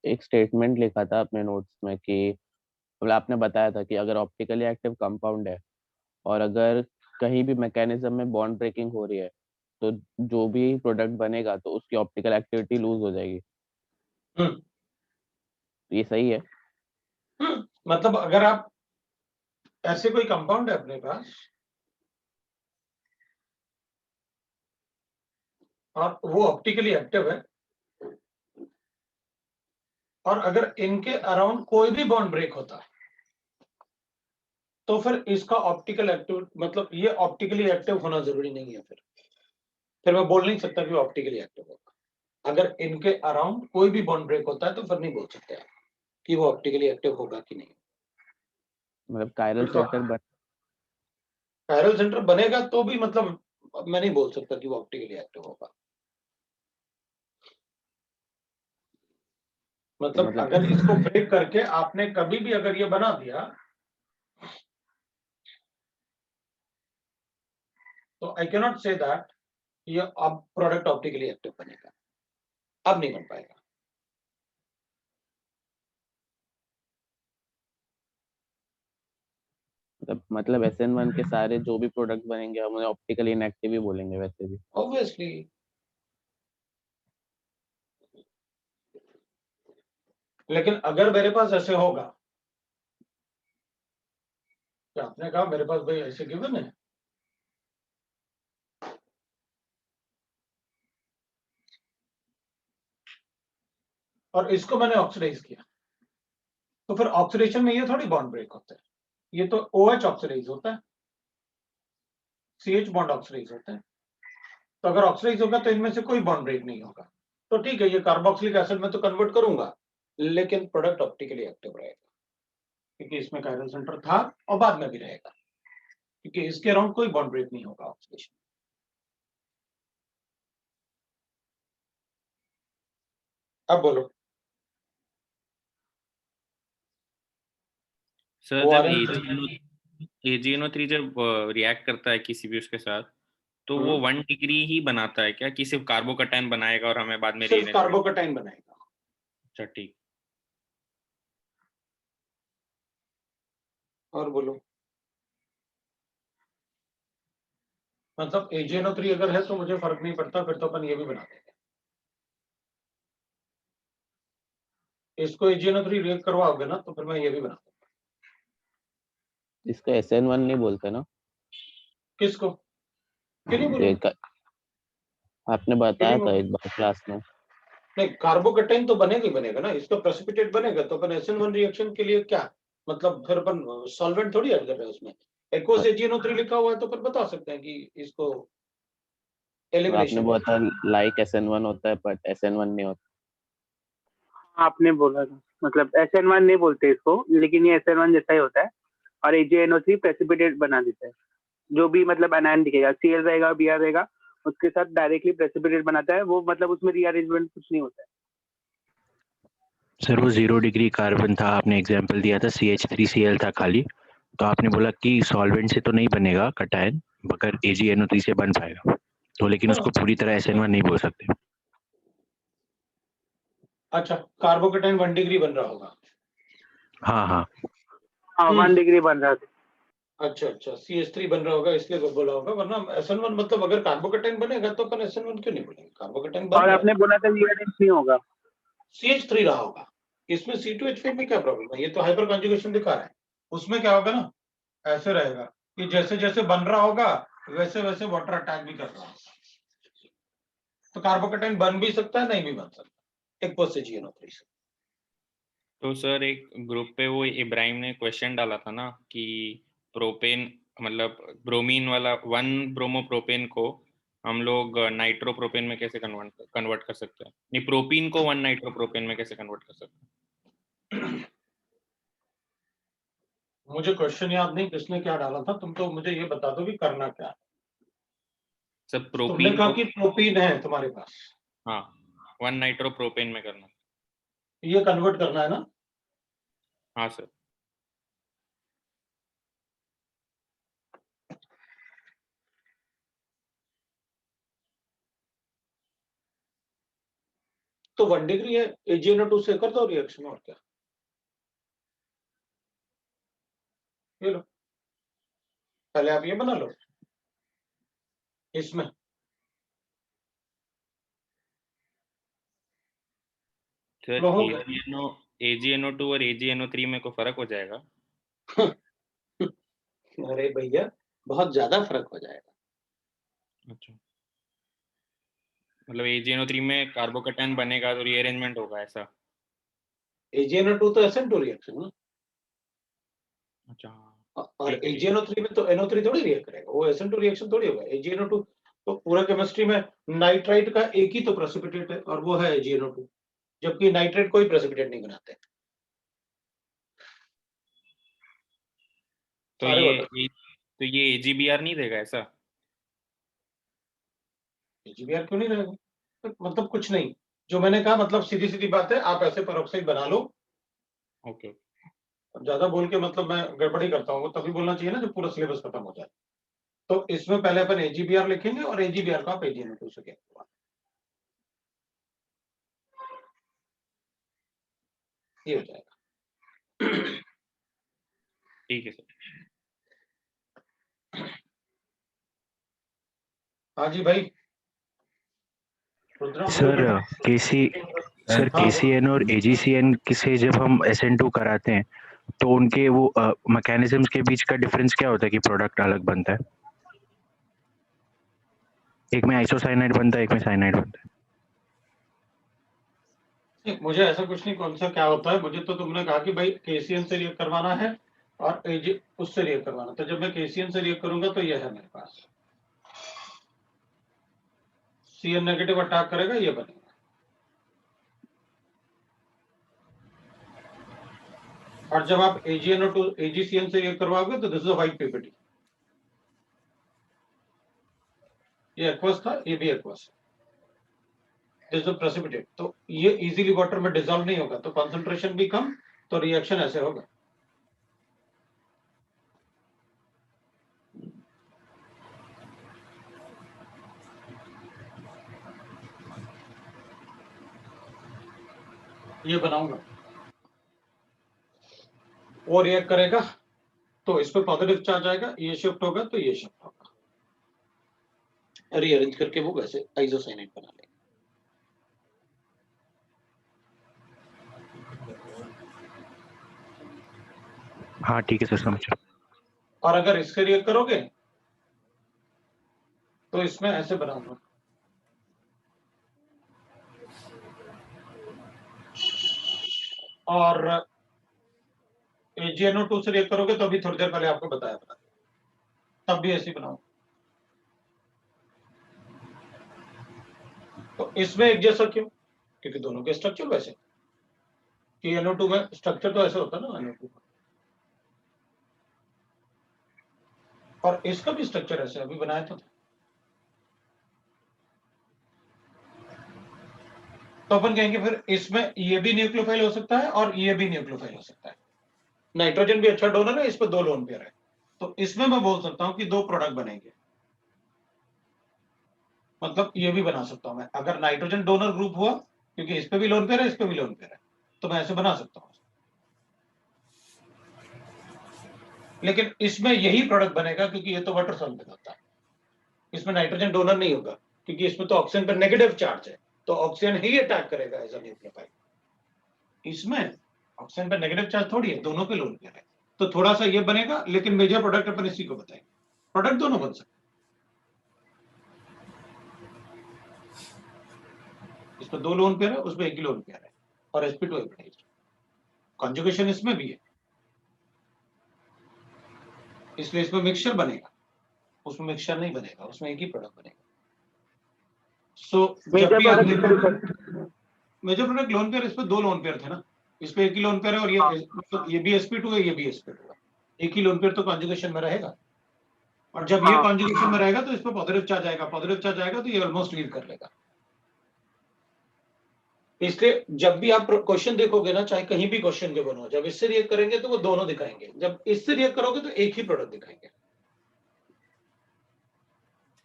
एक स्टेटमेंट लिखा था अपने नोट्स में कि मतलब आपने बताया था कि अगर ऑप्टिकली एक्टिव कंपाउंड है और अगर कहीं भी मैकेनिज्म में बॉन्ड ब्रेकिंग हो रही है तो जो भी प्रोडक्ट बनेगा तो उसकी ऑप्टिकल एक्टिविटी लूज हो जाएगी। हम्म ये सही है? मतलब अगर आप ऐसे कोई कंपाउंड है अपने पास और वो ऑप्टिकली एक्टिव है, और अगर इनके अराउंड कोई भी बॉन्ड ब्रेक होता है तो फिर इसका ऑप्टिकल एक्टिव, मतलब ये ऑप्टिकली एक्टिव होना जरूरी नहीं है। फिर मैं बोल नहीं सकता कि वो ऑप्टिकली एक्टिव होगा। अगर इनके अराउंड कोई भी बॉन्ड ब्रेक होता है तो फिर नहीं बोल सकते आप कि वो ऑप्टिकली एक्टिव होगा कि नहीं। मतलब कायरल तो सेंटर कायरल सेंटर बनेगा तो भी मतलब मैं नहीं बोल सकता कि वो ऑप्टिकली एक्टिव होगा। मतलब अगर इसको ब्रेक करके आपने कभी भी अगर ये बना दिया तो I can not say that ये अब प्रोडक्ट ऑप्टिकली एक्टिव बनेगा, अब नहीं बन पाएगा। मतलब SN1 के सारे जो भी प्रोडक्ट बनेंगे हम उन्हें ऑप्टिकली इनएक्टिव ही बोलेंगे वैसे भी। ऑब्वियसली, लेकिन अगर मेरे पास ऐसे होगा, तो आपने कहा मेरे पास भाई ऐसे गिवन है, और इसको मैंने ऑक्सीडाइज किया, तो फिर ऑक्सीडेशन में ये थोड़ी बॉन्ड ब्रेक होता है, ये तो OH ऑक्सीडाइज होता है, CH बॉन्ड ऑक्सीडाइज होता है। तो अगर ऑक्सीडाइज होगा तो इनमें से कोई बॉन्ड ब्रेक नहीं होगा, तो ठीक है, ये कार्बोक्सिलिक एसिड में तो कन्वर्ट करूंगा, लेकिन प्रोडक्ट ऑप्टिकली एक्टिव रहेगा, क्योंकि इसमें कायरल सेंटर था और बाद में भी रहेगा, क्योंकि इसके अराउंड कोई बॉन्ड ब्रेक नहीं होगा ऑक्सीडेशन। अब बोलो, सर वो जब RN3 AgNO3 जब रिएक्ट करता है किसी भी उसके साथ, तो वो 1 डिग्री ही बनाता है क्या, कि सिर्फ कार्बोकैटायन बनाएगा और हमें बाद में सिर्फ रीअरेंजमेंट? कार्बोकैटायन बनाएगा। अच्छा ठीक। और बोलो, मतलब AgNO3 अगर है तो मुझे फर्क नहीं पड़ता, फिर तो अपन ये भी बना देंगे। इसको AgNO3 रिएक्ट करवाओगे ना तो फिर मैं ये भी बना दूंगा। इसको SN1 नहीं बोलते ना? किसको? क्यों नहीं बोलूं? एक आपने बताया था एक बार क्लास में। नहीं, कार्बोकैटायन तो बनेगा ही बनेगा ना, इसका प्रेसिपिटेट बनेगा तो अपन SN1 रिएक्शन के लिए क्या, मतलब फिर अपन सॉल्वेंट थोड़ी ऐड कर रहे हैं उसमें। एक्वस AgNO3 लिखा हुआ है तो फिर बता सकते हैं कि इसको तो आपने एलिमिनेशन। बोला था लाइक SN1 होता है बट SN1 नहीं होता। आपने बोला था, मतलब SN1 नहीं बोलते इसको, लेकिन ये SN1 जैसा ही होता है। और AgNO3 प्रेसिपिटेट बना देता है, जो भी मतलब अनायन दिखेगा, Cl रहेगा, Br रहेगा, उसके साथ डायरेक्टली प्रेसिपिटेट बनाता है वो, मतलब उसमें रीअरेंजमेंट कुछ नहीं होता है। सर वो 0 डिग्री कार्बन था, आपने एग्जांपल दिया था CH3Cl था खाली, तो आपने बोला कि सॉल्वेंट से तो नहीं बनेगा कटायन, मगर AgNO3 से बन पाएगा, तो लेकिन उसको पूरी तरह SN1 नहीं बोल सकते। अच्छा, कार्बोकैटायन 1 डिग्री बन रहा होगा। हाँ हाँ हाँ 1 डिग्री बन रहा था। अच्छा, CH3 बन रहा होगा इसलिए वो बोला होगा, वरना SN1 मतलब अगर कार्बोकैटायन बनेगा तो अपन SN1 क्यों नहीं बोलेंगे, कार्बोकैटायन बन और रहा है। आपने बोला था रीअरेंज नहीं होगा। CH3 रहा होगा, इसमें C2H5 में क्या प्रॉब्लम है, ये तो हाइपर कॉन्जुगेशन दिखा रहा है। उसमें क्या होगा ना, ऐसे रहेगा कि जैसे जैसे बन रहा होगा वैसे वैसे वाटर अटैक भी कर रहा होगा, तो कार्बोकैटायन बन भी सकता है, नहीं भी बन सकता एक्वस AgNO3 से। तो सर एक ग्रुप पे वो इब्राहिम ने क्वेश्चन डाला था ना कि प्रोपेन मतलब ब्रोमीन वाला 1 ब्रोमोप्रोपेन को हम लोग नाइट्रोप्रोपेन में कैसे कन्वर्ट कर सकते हैं, नहीं प्रोपीन को 1 नाइट्रोप्रोपेन में कैसे कन्वर्ट कर सकते हैं? मुझे क्वेश्चन याद नहीं किसने क्या डाला था, तुम तो मुझे ये बता दो कि करना क्या है। सर तुमने प्रोपीन कहा को, कि प्रोपीन है तुम्हारे पास, हाँ 1 नाइट्रोप्रोपेन में करना। ये कन्वर्ट करना है ना। हाँ सर। तो 1 डिग्री है, AgNO2 से कर दो रिएक्शन, और क्या। ये लो, पहले आप ये बना लो इसमें। सर लो, हो गया। AgNO2 और AgNO3 में को फर्क हो जाएगा? अरे भैया, बहुत ज्यादा फर्क हो जाएगा। अच्छा, मतलब AgNO3 में कार्बोकैटायन बनेगा तो रीअरेंजमेंट होगा ऐसा? AgNO2 तो SN2 रिएक्शन ना, अच्छा और ठीक है, ठीक। AgNO3 में तो NO3 थोड़ी रिएक्ट करेगा, वो SN2 रिएक्शन थोड़ी होगा। AgNO2 तो पूरा केमिस्ट्री में नाइट्राइट का एक ही तो प्रेसिपिटेट है और वो है AgNO2, जबकि नाइट्रेट कोई प्रेसिपिटेट नहीं बनाते तो सारे ये वाटर। तो ये AgBr नहीं देगा ऐसा? AgBr क्यों नहीं रहेगा, तो मतलब कुछ नहीं, जो मैंने कहा मतलब सीधी सीधी बात है, आप ऐसे पेरोक्साइड बना लो। ओके। अब ज्यादा बोल के मतलब मैं गड़बड़ी करता हूँ, तभी बोलना चाहिए ना जब पूरा सिलेबस खत्म हो जाए। तो इसमें पहले अपन AgBr लिखेंगे और AgBr को आप AgNO2 से क्या, ये हो जाएगा। ठीक है सर। हाँ जी भाई, रुद्रा बोलो सर बेटा। सर हाँ, KCN और AgCN से जब हम SN2 कराते हैं तो उनके वो मैकेनिज्म्स के बीच का डिफरेंस क्या होता है कि प्रोडक्ट अलग बनता है? एक में आइसोसाइनाइड बनता है, एक में साइनाइड बनता है। मुझे ऐसा कुछ नहीं कौन सा क्या होता है, मुझे तो तुमने कहा कि भाई KCN से रिएक्ट करवाना है और AG उससे रिएक्ट करवाना, तो जब मैं KCN से रिएक्ट करूंगा तो ये है मेरे पास, CN नेगेटिव अटैक करेगा, ये बनेगा। और जब आप AgNO2 AgCN से रिएक्ट करवाओगे तो this is a white PPT, ये एक्वस था, ये भी एक्वस है, दिस इज अ प्रेसिपिटेट, तो ये इजीली वाटर में डिसॉल्व नहीं होगा, तो कंसंट्रेशन भी कम, तो रिएक्शन ऐसे होगा। ये बनाऊंगा, वो रिएक्ट करेगा तो इस पे पॉजिटिव चार्ज आएगा, ये शिफ्ट होगा तो ये शिफ्ट होगा, रीअरेंज करके वो वैसे आइसोसाइनेट बना लेंगे। हाँ ठीक है सर, समझो। और अगर इससे रिएक्ट करोगे तो इसमें ऐसे बनाऊंगा, और AgNO2 से रिएक्ट करोगे तो अभी थोड़ी देर पहले आपको बताया था, तब भी ऐसे बनाऊंगा। तो इसमें एक जैसा क्यों? क्योंकि दोनों के स्ट्रक्चर वैसे, कि NO2 में स्ट्रक्चर तो ऐसे होता है ना NO2 का, और इसका भी स्ट्रक्चर ऐसे अभी बनाया था। तो अपन कहेंगे फिर इसमें ये भी न्यूक्लियोफाइल हो सकता है और ये भी न्यूक्लियोफाइल हो सकता है। नाइट्रोजन भी अच्छा डोनर है, इस पर 2 लोन पेयर है, तो इसमें मैं बोल सकता हूं कि 2 प्रोडक्ट बनेंगे, मतलब ये भी बना सकता हूं मैं, अगर नाइट्रोजन डोनर ग्रुप हुआ, क्योंकि इस पे भी लोन पेयर है, इस पे भी लोन पेयर है, तो मैं ऐसे बना सकता हूं। लेकिन इसमें यही प्रोडक्ट बनेगा क्योंकि ये तो वाटर सॉल्वेबल होता है, इसमें नाइट्रोजन डोनर नहीं होगा, क्योंकि इसमें तो ऑक्सीजन पर नेगेटिव चार्ज है, तो ऑक्सीजन ही अटैक करेगा एज अ न्यूक्लियोफाइल। इसमें ऑक्सीजन पर नेगेटिव चार्ज थोड़ी है, दोनों के लोन पेयर है, तो थोड़ा सा ये बनेगा, लेकिन मेजर प्रोडक्ट अपन इसी को बताएंगे। प्रोडक्ट दोनों बन सकते, इसमें 2 लोन पेयर है, उसमें एक ही लोन पेयर है, और sp2 हाइब्रिडाइज्ड। कॉन्जुगेशन इसमें भी है, इसलिए इसमें मिक्सचर बनेगा, उसमें मिक्सचर नहीं बनेगा, उसमें एक ही प्रोडक्ट बनेगा। सो जब भी आप मेजर प्रोडक्ट लोन पेयर, इस पे 2 लोन पेयर थे ना, इस पे एक ही लोन पेयर है, और ये भी sp2 है, ये भी sp2 है, एक ही लोन पेयर तो कॉन्जुगेशन में रहेगा, और जब ये कॉन्जुगेशन में रहेगा तो इस पे पॉजिटिव चार्ज आएगा, पॉजिटिव चार्ज आएगा तो ये ऑलमोस्ट लीव कर लेगा। इसलिए जब भी आप क्वेश्चन देखोगे ना, चाहे कहीं भी क्वेश्चन के बनो, जब इससे रिएक्ट करेंगे तो वो दोनों दिखाएंगे, जब इससे रिएक्ट करोगे तो एक ही प्रोडक्ट दिखाएंगे।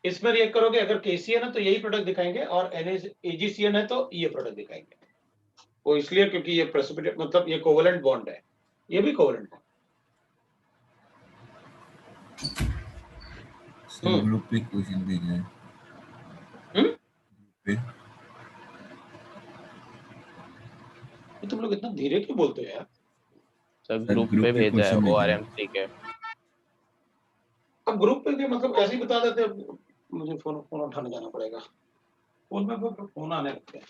इसमें रिएक्ट करोगे अगर KCN है तो यही प्रोडक्ट दिखाएंगे, और AgCN है तो ये प्रोडक्ट दिखाएंगे। वो इसलिए क्योंकि ये प्रेसिपिटेट, मतलब ये कोवेलेंट बॉन्ड है, ये भी कोवेलेंट बॉन्ड। ग्रुप पे क्वेश्चन भेजा है। पे ये तुम लोग इतना धीरे क्यों बोलते हो यार? सर ग्रुप पे भेजा है ORM3 के। अब ग्रुप पे भी मतलब ऐसे ही बता देते, अब मुझे फोन उठाने जाना पड़ेगा, फोन में फोन आने लगते हैं।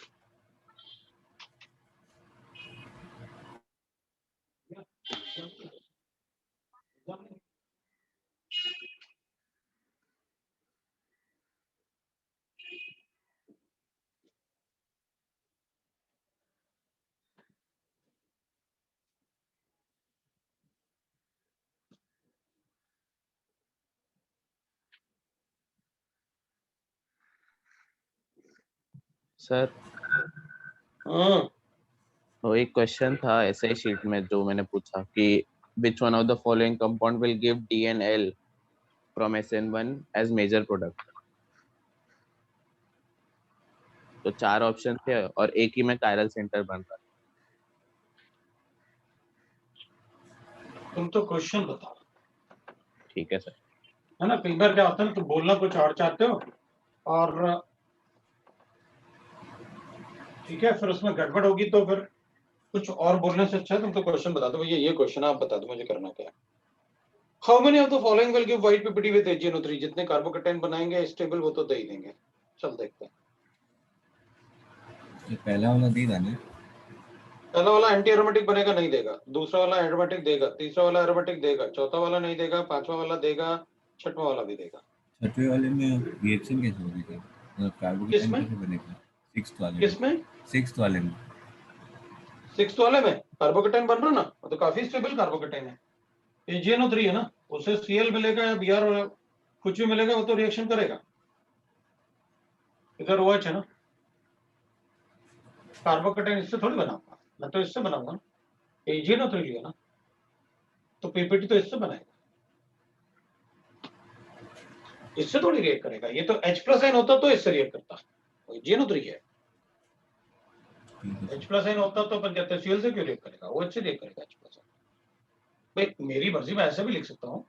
सर तो एक क्वेश्चन था ऐसे शीट में जो मैंने पूछा कि which one of the following compound will give DNL from SN1 as major product। तो 4 ऑप्शन थे और एक ही में कायरल सेंटर बन रहा। तुम तो क्वेश्चन बताओ। ठीक है सर। है ना, कई बार क्या होता है, तुम बोलना कुछ और चाहते हो, और ठीक है, फिर उसमें गड़बड़ होगी, तो फिर कुछ और बोलने से अच्छा है तुम तो क्वेश्चन बता दो, भैया ये क्वेश्चन आप बता दो मुझे करना क्या है। How many of the following will give white PPT with AgNO3? जितने कार्बोकेटाइन बनाएंगे स्टेबल वो तो दे ही देंगे। चल देखते हैं। ये पहला वाला देगा ना? पहला वाला एंटी एरोमेटिक बनेगा, नहीं देगा। दूसरा वाला एरोमेटिक देगा, तीसरा वाला एरोमेटिक देगा, चौथा वाला नहीं देगा, पांचवा वाला देगा, छठवां वाला भी देगा। छठवें वाले में रिएक्शन कैसे होगी सर? मतलब कार्बोकेटाइन कैसे बनेगा? सिक्स्थ वाले में। किसमें? सिक्स्थ वाले में। सिक्स्थ वाले में कार्बोकेटाइन बन रहा ना, वो तो काफी स्टेबल कार्बोकेटाइन है। AgNO3 है ना, उसे Cl मिलेगा या Br कुछ भी मिलेगा, वो तो रिएक्शन करेगा। इधर OH है ना, कार्बोकेटाइन इससे थोड़ी बनाऊंगा, मैं तो इससे बनाऊंगा ना। AgNO3 लिया ना, तो पीपीटी तो इससे बनाएगा, इससे थोड़ी रिएक्ट करेगा। ये तो H+N होता तो इससे रिएक्ट करता, AgNO3 है। H+N होता तो अपन कहते हैं Cl से क्यों रिएक्ट करेगा, OH से रिएक्ट करेगा H+N। भाई मेरी मर्जी, मैं ऐसे भी लिख सकता हूँ,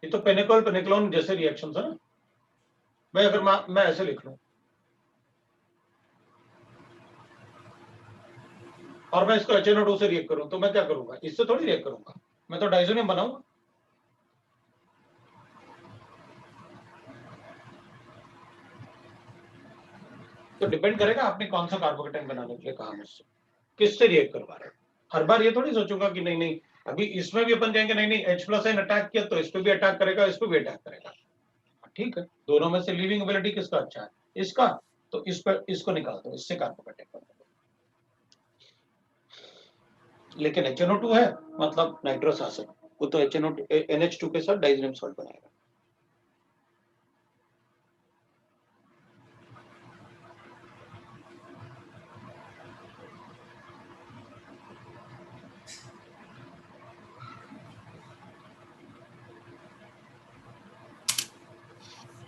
ये तो पेनिकल पेनिकलोन जैसे रिएक्शन है ना। भाई अगर मैं ऐसे लिख लूं और मैं इसको HNO2 से रिएक्ट करूं तो मैं क्या करूंगा, इससे थोड़ी रिएक्ट करूंगा, मैं तो डाइजोनियम बनाऊंगा। तो डिपेंड करेगा आपने कौन सा कार्बोकेटाइन बनाने के लिए कहा मुझसे, किससे रिएक्ट करवा रहे हो। हर बार ये थोड़ी सोचूंगा कि नहीं नहीं अभी इसमें भी अपन कहेंगे नहीं नहीं H+N अटैक किया तो इस पे भी अटैक करेगा, इस पे भी अटैक करेगा। ठीक है, दोनों में से लीविंग एबिलिटी किसका अच्छा है, इसका, तो इस पर इसको निकाल दो, इससे कार्बोकेटाइन बना दो। लेकिन HNO2 है मतलब नाइट्रस एसिड, वो तो HNO2 NH2 के साथ डाइजोनियम सॉल्ट बनाएगा।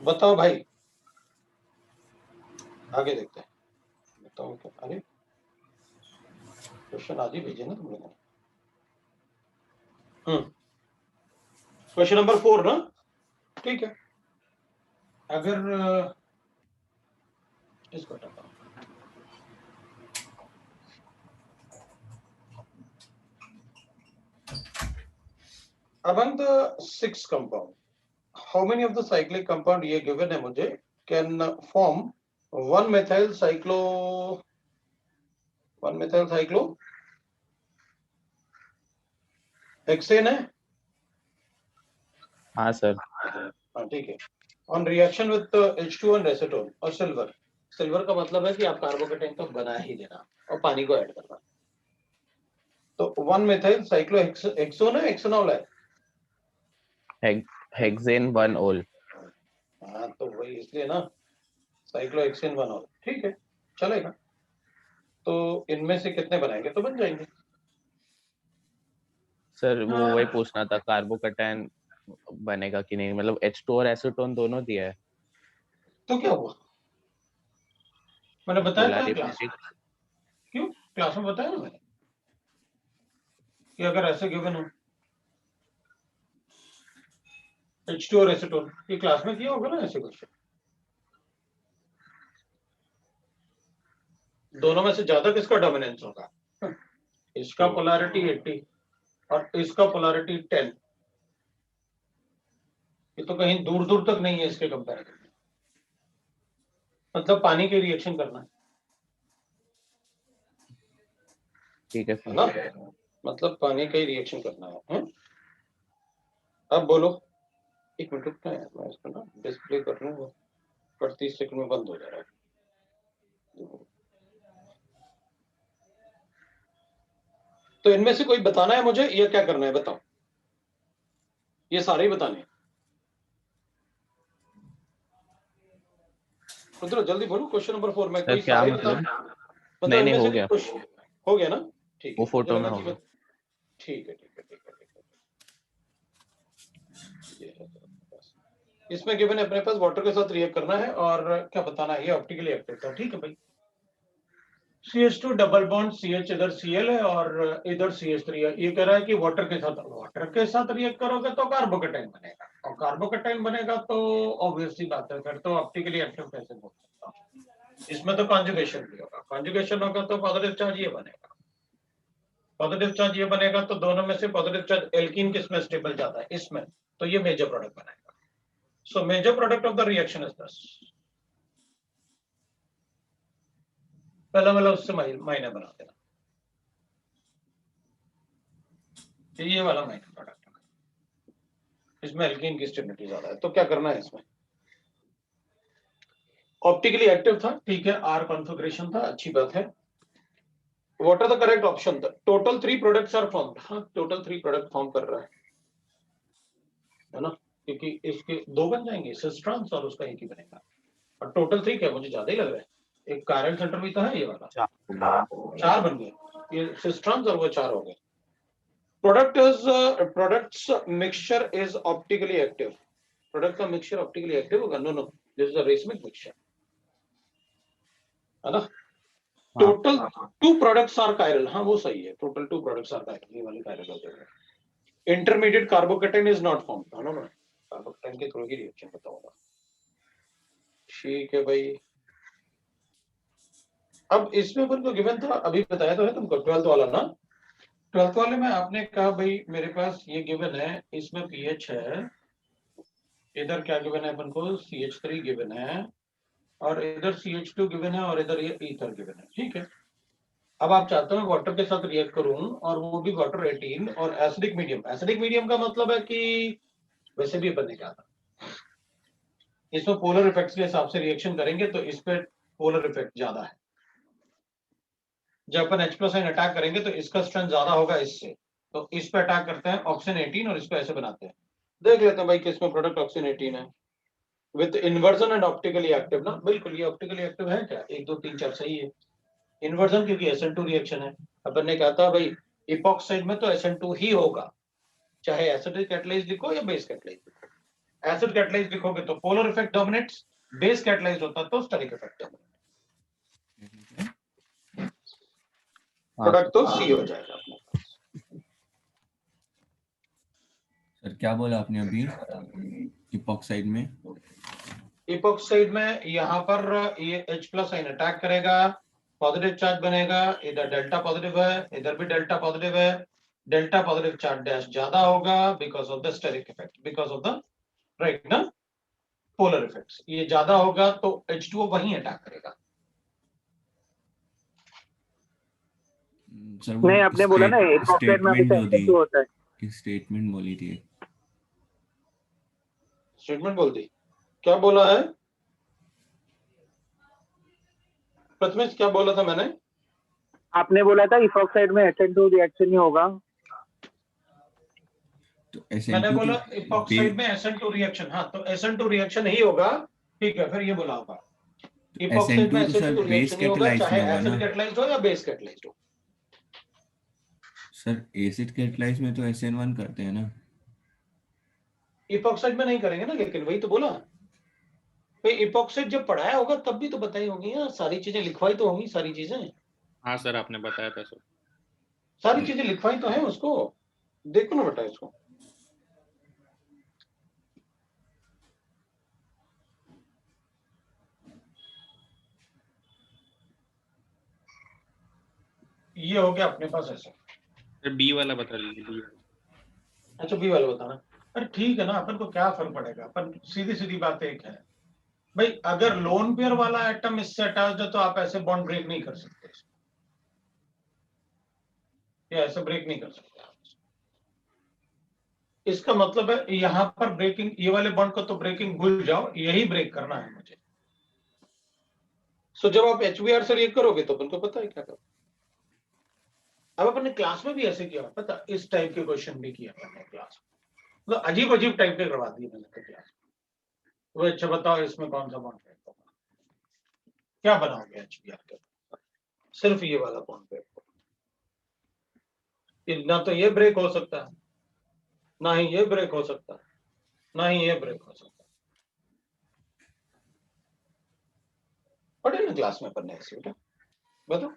बताओ भाई, आगे देखते हैं। बताओ क्या, अरे क्वेश्चन आज ही भेजे ना तुम लोगों ने। क्वेश्चन नंबर 4 ना, ठीक है। अगर इसको हटाता हूं, among the 6 compound, how many of the cyclic compound ये given है मुझे can form 1-methyl cyclohexane है। हाँ सर। हाँ ठीक है। On reaction with H2 and acetone और सिल्वर, सिल्वर का मतलब है कि आप कार्बोकेटाइन तो बना ही देना और पानी को ऐड करना। तो 1-methyl cyclohexone है, हेक्सेनॉल है, हेक्सेन 1-ol। हाँ तो वही इसलिए ना, साइक्लोहेक्सेन 1-ol, ठीक है चलेगा। तो इनमें से कितने बनाएंगे तो बन जाएंगे। सर वो वही पूछना था, कार्बोकेटाइन बनेगा कि नहीं, मतलब H2 और एसीटोन दोनों दिया है। तो क्या हुआ, मैंने बताया था क्लास पोलैरिटी। में, क्यों क्लास में बताया ना मैंने कि अगर ऐसे गिवन हो H2 और एसीटोन, ये क्लास में किया होगा ना ऐसे क्वेश्चन। दोनों में से ज्यादा किसका डोमिनेंस होगा, इसका पोलैरिटी 80 और इसका पोलैरिटी 10, ये तो कहीं दूर दूर तक नहीं है इसके कंपैरिजन में। मतलब पानी के रिएक्शन करना है ठीक है ना, मतलब पानी का ही रिएक्शन करना है। अब बोलो, एक मिनट रुकना है, मैं इसको ना डिस्प्ले कर लूंगा, पर 30 सेकंड में बंद हो जा रहा है। तो इनमें से कोई बताना है मुझे, ये क्या करना है बताओ, ये सारे ही बताने हैं। रुद्र जल्दी बोलो, क्वेश्चन नंबर 4 में कोई क्या सारे मतलब? बताना, नहीं इनमें हो से गया, हो गया ना, ठीक वो है फोटो में होगा। ठीक है ठीक है ठीक है ठीक है। ये है बस। इसमें गिवन है अपने पास वाटर के साथ रिएक्ट करना है और क्या बताना है, ये ऑप्टिकली एक्टिव था, ठीक है भाई। CH2 डबल बॉन्ड CH इधर Cl है और इधर CH3 है। ये कह रहा है कि वाटर के साथ रिएक्ट करोगे तो कार्बोकेटाइन बनेगा, और कार्बोकेटाइन बनेगा तो ऑब्वियसली बात है, फिर तो ऑप्टिकली एक्टिव कैसे बोल सकता हूं। इसमें तो कॉन्जुगेशन भी होगा, कॉन्जुगेशन होगा तो पॉजिटिव चार्ज ये बनेगा, पॉजिटिव चार्ज ये बनेगा, तो दोनों में से पॉजिटिव चार्ज एल्कीन किसमें स्टेबल जाता है, इसमें, तो ये मेजर प्रोडक्ट बनेगा। So major product of the reaction is this. पहला वाला उससे माइनर बना देना, ये वाला माइनर प्रोडक्ट है, इसमें एल्कीन की स्टेबिलिटी ज्यादा है। तो क्या करना है इसमें, ऑप्टिकली एक्टिव था, ठीक है, आर कॉन्फिगरेशन था, अच्छी बात है। What are the correct option, total 3 products are formed. हाँ टोटल 3 प्रोडक्ट फॉर्म कर रहा है ना, क्योंकि इसके 2 बन जाएंगे, सिस ट्रांस और उसका एक ही बनेगा, और टोटल 3 क्या, मुझे ज्यादा ही लग रहा है, एक कायरल सेंटर भी तो है, ये वाला 4 बन गए, ये सिस ट्रांस और वो 4 हो गए। Products mixture is optically active, product का मिक्सचर ऑप्टिकली एक्टिव होगा, no no this is a racemic mixture, है ना। टोटल 2 प्रोडक्ट्स आर कायरल, हाँ वो सही है, टोटल 2 प्रोडक्ट्स आर कायरल, ये वाली कायरल हो जाएगा। Intermediate carbocation is not formed, है ना, मैं कार्बोकेटाइन के थ्रू ही रिएक्शन बताऊंगा। ठीक है भाई, अब इसमें अपन को गिवन था, अभी बताया तो है तुमको 12th वाला ना, 12th वाले में आपने कहा भाई मेरे पास ये गिवन है, इसमें पीएच है, इधर क्या गिवन है अपन को, CH3 गिवन है, और इधर CH2 गिवन है, और इधर ये ईथर गिवन है, ठीक है। अब आप चाहते हो वाटर के साथ रिएक्ट करूं, और वो भी वाटर 18 और एसिडिक मीडियम। एसिडिक मीडियम का मतलब है कि वैसे भी बनने का था, इसमें पोलर इफेक्ट्स के हिसाब से रिएक्शन करेंगे तो इस पे पोलर इफेक्ट ज्यादा है। जब अपन H+ आयन अटैक करेंगे तो इसका स्ट्रेंथ ज्यादा होगा इससे, तो इस पे अटैक करते हैं ऑक्सीजन 18 और इसको ऐसे बनाते हैं। देख लेते हैं भाई किसमें प्रोडक्ट ऑक्सीजन 18 है with inversion and optically active ना, बिल्कुल ये ऑप्टिकली एक्टिव है क्या, 1 2 3 4 सही है। इन्वर्जन क्योंकि SN2 रिएक्शन है, अपन ने कहा था भाई इपॉक्साइड में तो SN2 ही होगा, चाहे एसिडिक कैटलाइज लिखो या बेस कैटलाइज लिखो। एसिड कैटलाइज लिखोगे तो polar effect dominates, base catalyse होता तो स्टेरिक इफेक्ट डोमिनेट, प्रोडक्ट तो सी हो जाएगा अपने पास। सर क्या बोला आपने अभी इपॉक्साइड में? इपॉक्साइड में यहाँ पर ये H+ आयन अटैक करेगा, पॉजिटिव चार्ज बनेगा, इधर डेल्टा पॉजिटिव है, इधर भी डेल्टा पॉजिटिव है, डेल्टा पॉजिटिव चार्ज डैश ज्यादा होगा because of the steric effect, because of the right ना पोलर इफेक्ट्स, ये ज्यादा होगा तो H2O वहीं अटैक करेगा। सर नहीं, आपने बोला ना इपॉक्साइड में हमेशा SN2 होता है। स्टेटमेंट बोली थी, स्टेटमेंट बोल दी, क्या बोला है प्रथमेश, क्या बोला था मैंने? आपने बोला था इपॉक्साइड में SN2 रिएक्शन ही होगा, तो मैंने बोला इपॉक्साइड में SN2 रिएक्शन, हाँ तो SN2 रिएक्शन ही होगा, ठीक है, फिर ये बोला होगा इपॉक्साइड में SN2 रिएक्शन ही होगा, चाहे एसिड कैटलाइज्ड हो या बेस कैटलाइज्ड हो। सर एसिड कैटलाइज में तो SN1 करते हैं ना, इपॉक्साइड में नहीं करेंगे ना, लेकिन वही तो बोला भाई, इपॉक्साइड जब पढ़ाया होगा तब भी तो बताई होंगी यार, सारी चीजें लिखवाई तो होंगी, सारी चीजें। हाँ सर आपने बताया था सर, सारी चीजें लिखवाई तो है उसको, देखो ना बेटा इसको। ये हो गया अपने पास ऐसा। सर बी वाला बता दीजिए, बी वाला। अच्छा बी वाला बताना, अरे ठीक है ना, अपन को क्या फर्क पड़ेगा, अपन सीधी सीधी बात एक है भाई, अगर लोन पेयर वाला एटम इससे अटैच्ड है तो आप ऐसे बॉन्ड ब्रेक नहीं कर सकते, या ऐसे ब्रेक नहीं कर सकते आप। इसका मतलब है यहां पर ब्रेकिंग, ये वाले बॉन्ड को तो ब्रेकिंग भूल जाओ, यही ब्रेक करना है मुझे। सो जब आप HBr से रिएक्ट करोगे तो अपन को पता है क्या करो। अब अपन ने क्लास में भी ऐसे किया, पता इस टाइप के क्वेश्चन भी किया अपन ने क्लास में, तो अजीब अजीब टाइप के करवा दिए मैंने क्लास में। वो अच्छा बताओ इसमें कौन सा बॉन्ड ब्रेक होगा, क्या बनाओगे HBr के, सिर्फ ये वाला बॉन्ड ब्रेक होगा, ना तो ये ब्रेक हो सकता है, ना ही ये ब्रेक हो सकता है, ना ही ये ब्रेक हो सकता है। पढ़े ना क्लास में पढ़ने ऐसे बेटा, बताओ।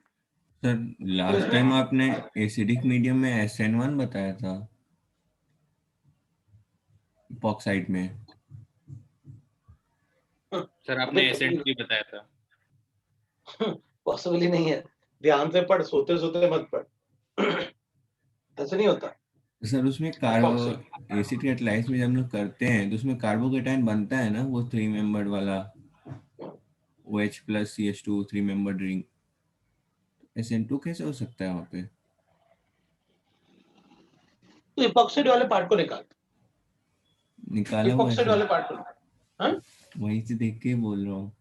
सर लास्ट टाइम आपने एसिडिक मीडियम में SN1 बताया था इपॉक्साइड में। सर आपने SN2 बताया था। पॉसिबल ही नहीं है, ध्यान से पढ़, सोते सोते मत पढ़, ऐसे नहीं होता। सर उसमें कार्बो एसिड कैटलाइज में जब हम लोग करते हैं तो उसमें कार्बोकेटाइन बनता है ना, वो 3 मेंबर्ड वाला OH + CH2 3 membered ring, SN2 कैसे हो सकता है वहां पे? तो इपॉक्साइड वाले पार्ट को निकाल, निकाला हुआ है इपॉक्साइड सर, वाले पार्ट को, हाँ वहीं से देख के बोल रहा हूँ।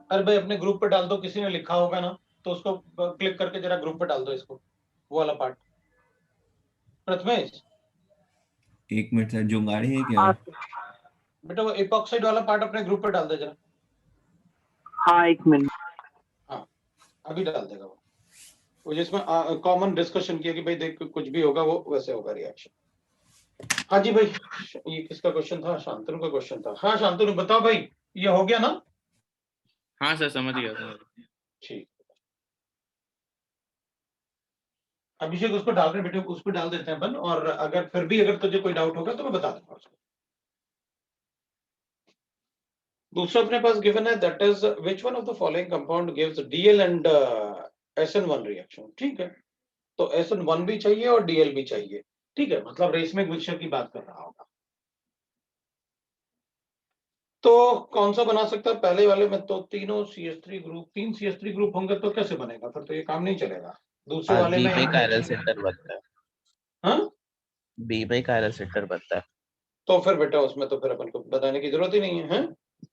अरे भाई अपने ग्रुप पे डाल दो, किसी ने लिखा होगा ना तो उसको क्लिक करके जरा ग्रुप पे डाल दो इसको, वो वाला पार्ट। प्रथमेश 1 मिनट सर, जो गाड़ी है क्या? बेटा वो इपॉक्साइड वाला पार्ट अपने ग्रुप पे डाल दे जरा। हाँ 1 मिनट, हाँ अभी डाल देगा वो जिसमें कॉमन डिस्कशन किया कि भाई देख कुछ भी होगा वो वैसे होगा रिएक्शन। हाँ जी भाई, ये किसका क्वेश्चन था, शांतनु का क्वेश्चन था। हाँ शांतनु बताओ भाई, ये हो गया ना? हाँ सर समझ गया। ठीक, अभिषेक उसको डाल रहे बेटे, उस पर डाल देते हैं अपन, और अगर फिर भी अगर तुझे कोई डाउट होगा तो मैं बता दूंगा उसको। दूसरा अपने पास गिवन है, that is which one of the following compound gives DL and SN1 reaction. ठीक है, तो SN1 भी चाहिए और DL भी चाहिए। ठीक है, मतलब रेसमिक मिक्सचर की बात कर रहा होगा। तो कौन सा बना सकता है? पहले वाले में तो तीनों CH3 ग्रुप, 3 CH3 ग्रुप होंगे तो कैसे बनेगा? फिर तो ये काम नहीं चलेगा। दूसरे वाले में बी कायरल सेंटर बनता है। हाँ, बी बाई कायरल सेंटर बनता है। तो फिर बेटा उसमें तो फिर अपन को बताने की जरूरत ही नहीं है, हैं?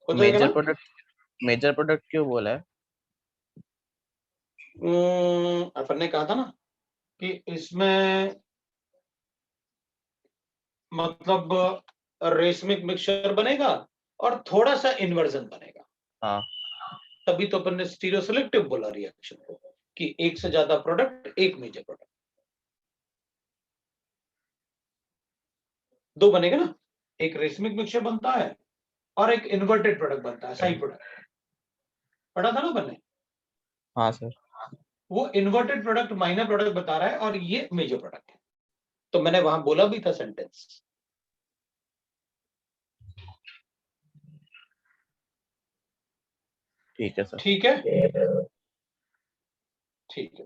हो जाएगा ना? मेजर प्रोडक्ट क्यों बोला है? अपन ने कहा था ना कि इसमें मतलब रेसमिक मिक्सचर बनेगा और थोड़ा सा इन्वर्जन बनेगा। हाँ, तभी तो अपन ने स्टीरियो सेलेक्टिव बोला रिएक्शन को, कि एक से ज्यादा प्रोडक्ट, एक मेजर प्रोडक्ट, दो बनेगा ना, एक रेसमिक मिक्सचर बनता है और एक इन्वर्टेड प्रोडक्ट बनता है, साइड प्रोडक्ट। पढ़ा था ना अपन ने? हाँ सर। वो इन्वर्टेड प्रोडक्ट माइनर प्रोडक्ट बता रहा है और ये मेजर प्रोडक्ट है। तो मैंने वहां बोला भी था सेंटेंस। ठीक है सर। ठीक है, ठीक है।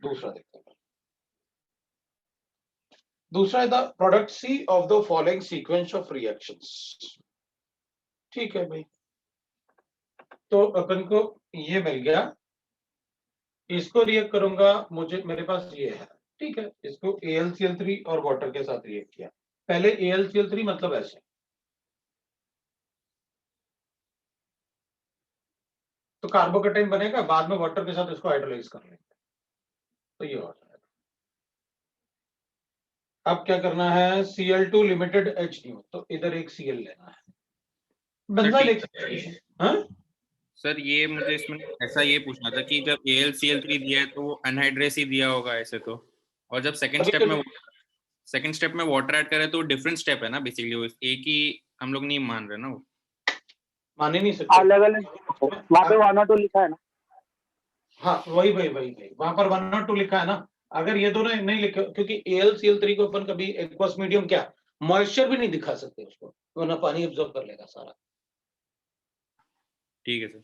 दूसरा देखते हैं। दूसरा है the product C of the following sequence of reactions. ठीक है भाई, तो अपन को ये मिल गया, इसको रिएक्ट करूंगा, मुझे मेरे पास ये है। ठीक है, इसको AlCl3 और वाटर के साथ रिएक्ट किया। पहले AlCl3 मतलब ऐसे, तो कार्बोकेटाइन बनेगा, बाद में वाटर के साथ इसको हाइड्रोलाइज कर लेंगे, तो ये हो जाएगा। अब क्या करना है? Cl2 लिमिटेड HNO, तो इधर एक Cl लेना है। बेंजाइल एक, हाँ सर ये मुझे इसमें ऐसा ये पूछना था कि जब AlCl3 दिया है तो वो अनहाइड्रेस ही दिया होगा ऐसे तो, और जब सेकंड स्टेप में वाटर ऐड करें तो डिफरेंट स्टेप है ना बेसिकली, एक ही हम लोग नहीं मान रहे ना वो। मान ही नहीं सकते, अलग अलग वहाँ पे 1 और 2 लिखा है ना। हाँ वही वहां पर 1 और 2 लिखा है ना। अगर ये दोनों नहीं लिखे, क्योंकि AlCl3 को अपन कभी एक्वस मीडियम क्या मॉइस्चर भी नहीं दिखा सकते उसको, वरना पानी एब्जॉर्ब कर लेगा सारा। ठीक है सर।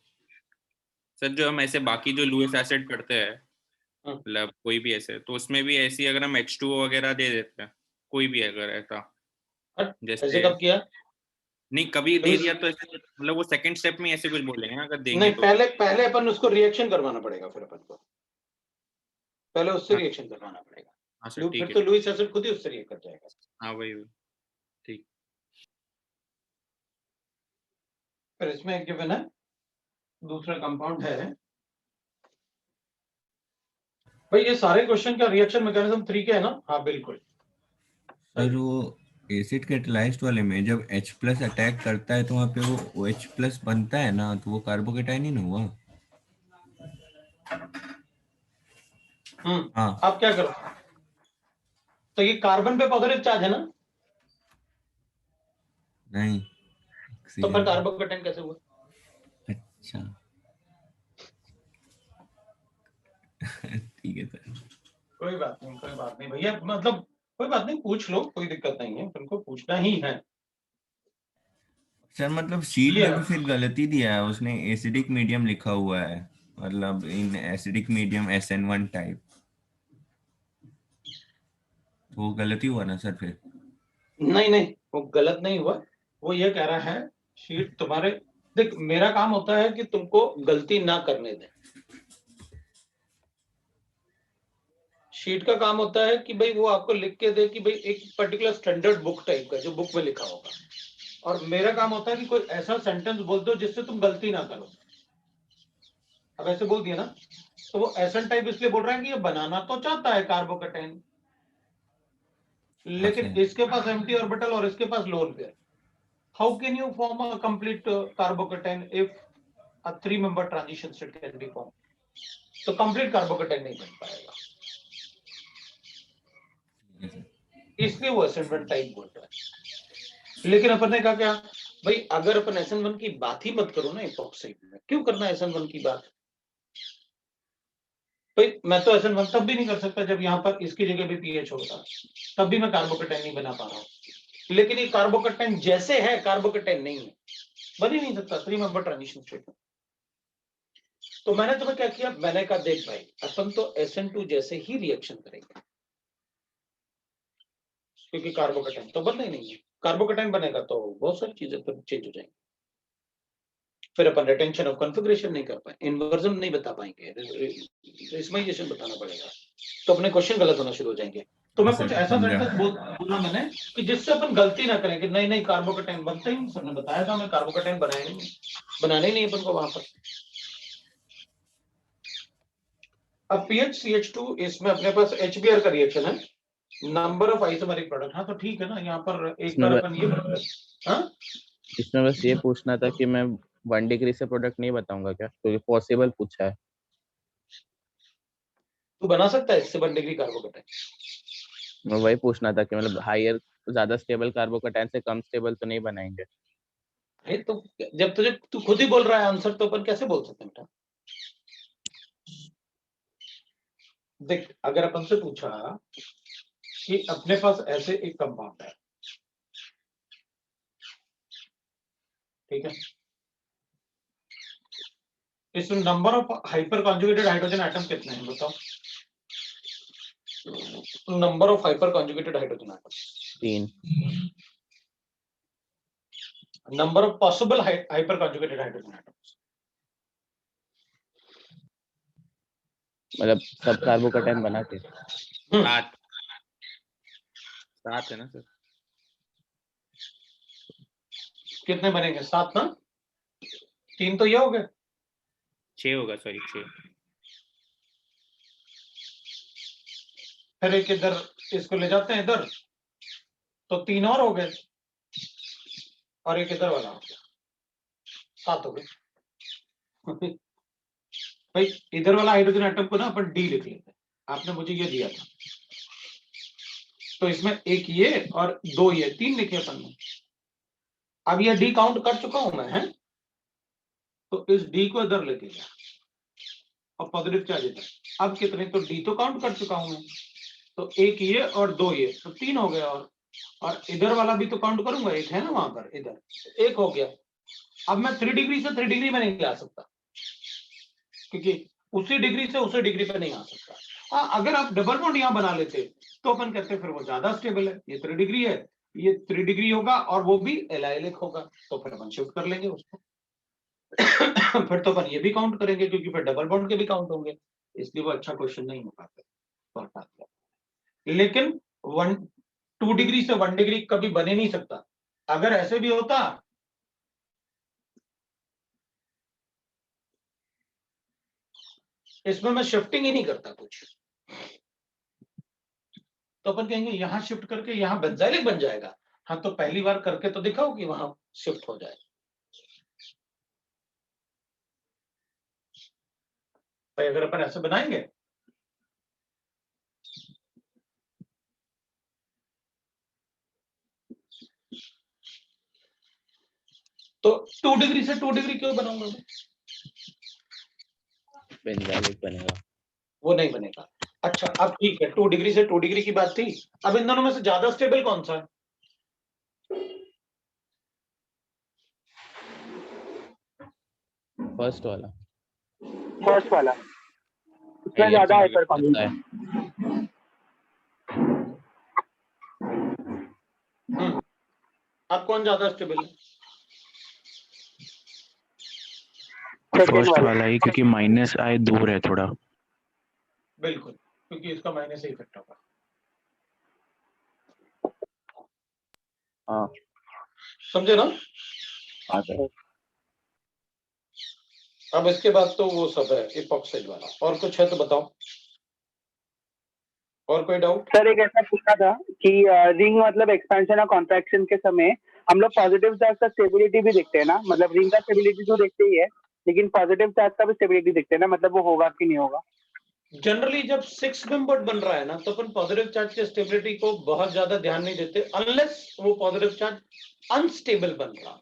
सर जो हम ऐसे बाकी जो लुईस एसिड करते हैं, मतलब कोई भी ऐसे, तो उसमें भी ऐसी अगर हम H2O वगैरह दे देते हैं, कोई भी अगर ऐसा, ऐसे जैसे कब किया? नहीं कभी दे दिया तो ऐसे मतलब वो सेकंड स्टेप में ऐसे कुछ बोलेंगे ना अगर देंगे नहीं, तो। पहले अपन उसको रिएक्शन करवाना पड़ेगा, फिर अपन को पहले उससे रिएक्शन करवाना पड़ेगा। हाँ सर ठीक फिर है। तो लुईस एसिड खुद ही उससे रिएक्ट कर जाएगा। हाँ वही ठीक। फिर इसमें एक गिवन है, दूसरा कंपाउंड है भाई। ये सारे क्वेश्चन का रिएक्शन मैकेनिज्म 3 के है ना? हाँ बिल्कुल। सर वो एसिड कैटालाइज्ड वाले में जब H प्लस अटैक करता है तो वहाँ पे वो OH प्लस बनता है ना, तो वो कार्बोकेटाइन ही ना हुआ। हाँ आप क्या करो, तो ये कार्बन पे पॉजिटिव चार्ज है ना, नहीं तो फिर कार्बोकेटाइन कैसे हुआ? अच्छा ठीक है सर। कोई बात नहीं भैया, मतलब कोई बात नहीं, पूछ लो, कोई दिक्कत नहीं है, तुमको पूछना ही है। सर मतलब शीट में भी फिर गलती दिया है उसने, एसिडिक मीडियम लिखा हुआ है, मतलब in acidic medium SN1 type, तो वो गलती हुआ ना सर फिर? नहीं, वो गलत नहीं हुआ। वो ये कह रहा है शीट तुम्हारे, देख मेरा काम होता है कि तुमको गलती ना करने दे। शीट का काम होता है कि भाई वो आपको लिख के दे कि भाई एक पर्टिकुलर स्टैंडर्ड बुक टाइप का जो बुक में लिखा होगा, और मेरा काम होता है कि कोई ऐसा सेंटेंस बोल दो जिससे तुम गलती ना करो। अब ऐसे बोल दिया ना, तो वो एसन टाइप इसलिए बोल रहा है कि ये बनाना तो चाहता है कार्बोकेटाइन, लेकिन इसके पास एम्प्टी ऑर्बिटल और इसके पास lone pair. How can you form a complete carbocation if a 3 member transition state can be form? तो कंप्लीट कार्बोकेटाइन नहीं बन पाएगा, इसलिए वो एसेंडेंट टाइप बोल रहा है। लेकिन अपन ने कहा क्या, भाई अगर अपन SN1 की बात ही मत करो ना इपॉक्सी में, क्यों करना SN1 की बात? भाई मैं तो SN1 तब भी नहीं कर सकता जब यहाँ पर इसकी जगह भी पीएच होता, तब भी मैं कार्बोकेटाइन नहीं बना पा रहा हूँ। लेकिन ये कार्बोकेटाइन जैसे है कार्बोकेटाइन नहीं है, बन ही नहीं सकता 3 मेंबर ट्रांजिशन स्टेट में। तो मैंने तुम्हें क्या किया, मैंने कहा देख भाई अपन तो SN2 जैसे ही रिएक्शन करेंगे, क्योंकि कार्बोकेटाइन तो बनना ही नहीं है। कार्बोकेटाइन बनेगा तो बहुत सारी चीजें तो चेंज हो जाएंगी, फिर अपन रिटेंशन ऑफ कॉन्फ़िगरेशन नहीं कर पाए, इन्वर्जन नहीं बता पाएंगे, रेशमाइजेशन बताना पड़ेगा, तो अपने क्वेश्चन गलत होना शुरू हो जाएंगे। तो मैं कुछ ऐसा सेंटेंस बोला मैंने कि जिससे अपन गलती ना करें कि नहीं नहीं कार्बोकेटाइन बनता ही नहीं, सबने बताया था हमें कार्बोकेटाइन बनाया नहीं, बनाने ही नहीं अपन को वहां पर। अब PHCH2 इसमें अपने पास HBr का रिएक्शन है, नंबर ऑफ आइसोमेरिक प्रोडक्ट। हाँ तो ठीक है ना, यहाँ पर एक बार अपन ये हाँ इसमें बस ये पूछना था कि मैं 1 डिग्री से प्रोडक्ट नहीं बताऊंगा क्या, क्योंकि पॉसिबल पूछा है। तू बना सकता है इससे 1 डिग्री कार्बोकेटाइन? मैं वही पूछना था कि मतलब हायर ज्यादा स्टेबल कार्बोकेटाइन से कम स्टेबल तो नहीं बनाएंगे। अरे तो जब तुझे तू खुद ही बोल रहा है आंसर, तो अपन कैसे बोल सकते हैं बेटा? देख अगर अपन से पूछा कि अपने पास ऐसे एक कंपाउंड है, ठीक है, इसमें number of hyper conjugated hydrogen atom कितने हैं बताओ? Number of hyper conjugated hydrogen atom 3। Number of possible hyper conjugated hydrogen atoms, मतलब सब कार्बोकेटाइन बना के 7 है ना सर? कितने बनेंगे? 7 ना, 3 तो ये हो गए, 6 होगा, सॉरी 6। फिर एक इधर इसको ले जाते हैं इधर, तो 3 और हो गए, और एक इधर वाला हो गया, 7 हो गए। भाई इधर वाला हाइड्रोजन एटम को ना अपन डी लिख लेते हैं, आपने मुझे ये दिया था, तो इसमें एक ये और 2 ये, 3 लिखे अपन ने। अब ये डी काउंट कर चुका हूं मैं, है तो इस डी को इधर लेके गया और पॉजिटिव चार्ज इधर, अब कितने, तो डी तो काउंट कर चुका हूं मैं, तो एक ये और 2 ये, तो 3 हो गया, और इधर वाला भी तो काउंट करूंगा, एक है ना वहां पर, इधर एक हो गया। अब मैं 3 डिग्री से 3 डिग्री में नहीं आ सकता, क्योंकि उसी डिग्री से उसी डिग्री पे नहीं आ सकता। हाँ अगर आप डबल बॉन्ड यहाँ बना लेते तो अपन कहते फिर वो ज्यादा स्टेबल है, ये 3 डिग्री है, ये 3 डिग्री होगा और वो भी एलाइलिक होगा, तो फिर अपन शिफ्ट कर लेंगे उसको। फिर तो अपन ये भी काउंट करेंगे, क्योंकि फिर डबल बॉन्ड के भी काउंट होंगे, इसलिए वो अच्छा क्वेश्चन नहीं हो पाता। लेकिन 2 डिग्री से 1 डिग्री कभी बने नहीं सकता। अगर ऐसे भी होता इसमें मैं शिफ्टिंग ही नहीं करता कुछ, तो अपन कहेंगे यहां शिफ्ट करके यहां बेंजाइलिक बन जाएगा। हाँ तो पहली बार करके तो दिखाओ कि वहां शिफ्ट हो जाए। भाई अगर अपन ऐसे बनाएंगे तो 2 डिग्री से 2 डिग्री क्यों बनाऊंगा मैं? बेंजाइलिक बनेगा। वो नहीं बनेगा। अच्छा अब ठीक है, 2 डिग्री से 2 डिग्री की बात थी, अब इन दोनों में से ज्यादा स्टेबल कौन सा है? फर्स्ट वाला उसमें ज्यादा हाइपर कॉन्जुगेटेड है। अब कौन ज्यादा स्टेबल है? फर्स्ट वाला ही, क्योंकि माइनस आई दूर है थोड़ा। बिल्कुल, क्योंकि इसका माइनस से इफेक्ट होगा। हाँ समझे ना? हाँ सर। अब इसके बाद तो वो सब है इपॉक्साइड वाला, और कुछ है तो बताओ, और कोई डाउट? सर एक ऐसा पूछना था कि रिंग मतलब एक्सपेंशन और कॉन्ट्रैक्शन के समय हम लोग पॉजिटिव चार्ज का स्टेबिलिटी भी देखते हैं ना, मतलब रिंग का स्टेबिलिटी तो देखते ही है, लेकिन पॉजिटिव चार्ज का भी स्टेबिलिटी देखते हैं ना, मतलब वो होगा कि नहीं होगा? जनरली जब 6 मेंबर्ड बन रहा है ना, तो अपन पॉजिटिव चार्ज के स्टेबिलिटी को बहुत ज्यादा ध्यान नहीं देते, अनलेस वो पॉजिटिव चार्ज अनस्टेबल बन रहा,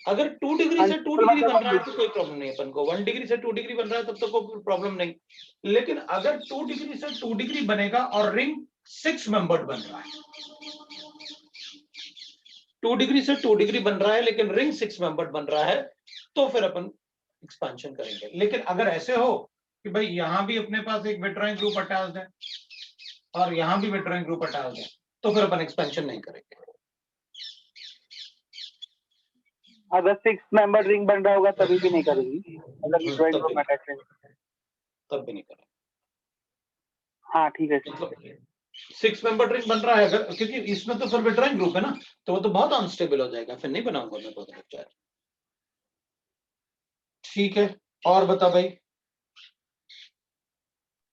अगर 2 डिग्री से 2 डिग्री बन रहा है तो कोई प्रॉब्लम नहीं है अपन को, 1 डिग्री से 2 डिग्री बन रहा है तब तो कोई प्रॉब्लम नहीं। लेकिन अगर 2 डिग्री से 2 डिग्री बनेगा और रिंग 6 मेंबर्ड बन रहा है, 2 डिग्री से 2 डिग्री बन रहा है लेकिन रिंग 6 मेंबर्ड बन रहा है, तो फिर अपन एक्सपेंशन करेंगे। लेकिन अगर ऐसे हो कि भाई यहां भी अपने पास एक विट्राइन ग्रुप अटैच्ड है और यहां भी विट्राइन ग्रुप अटैच्ड है, तो फिर अपन एक्सपेंशन नहीं करेंगे। अगर 6 मेंबर रिंग बन रहा होगा तभी भी नहीं करेंगी, अगर विट्राइन तब ग्रुप अटैच है। भी नहीं करेंगे। हाँ ठीक है। मतलब 6 मेंबर रिंग बन रहा है अगर, क्योंकि इसमें तो फिर विट्राइन ग्रुप है ना, तो वो तो बहुत अनस्टेबल हो जाएगा, फिर नहीं बनाऊंगा मैं बहुत अच्छा। ठीक है, और बता भाई।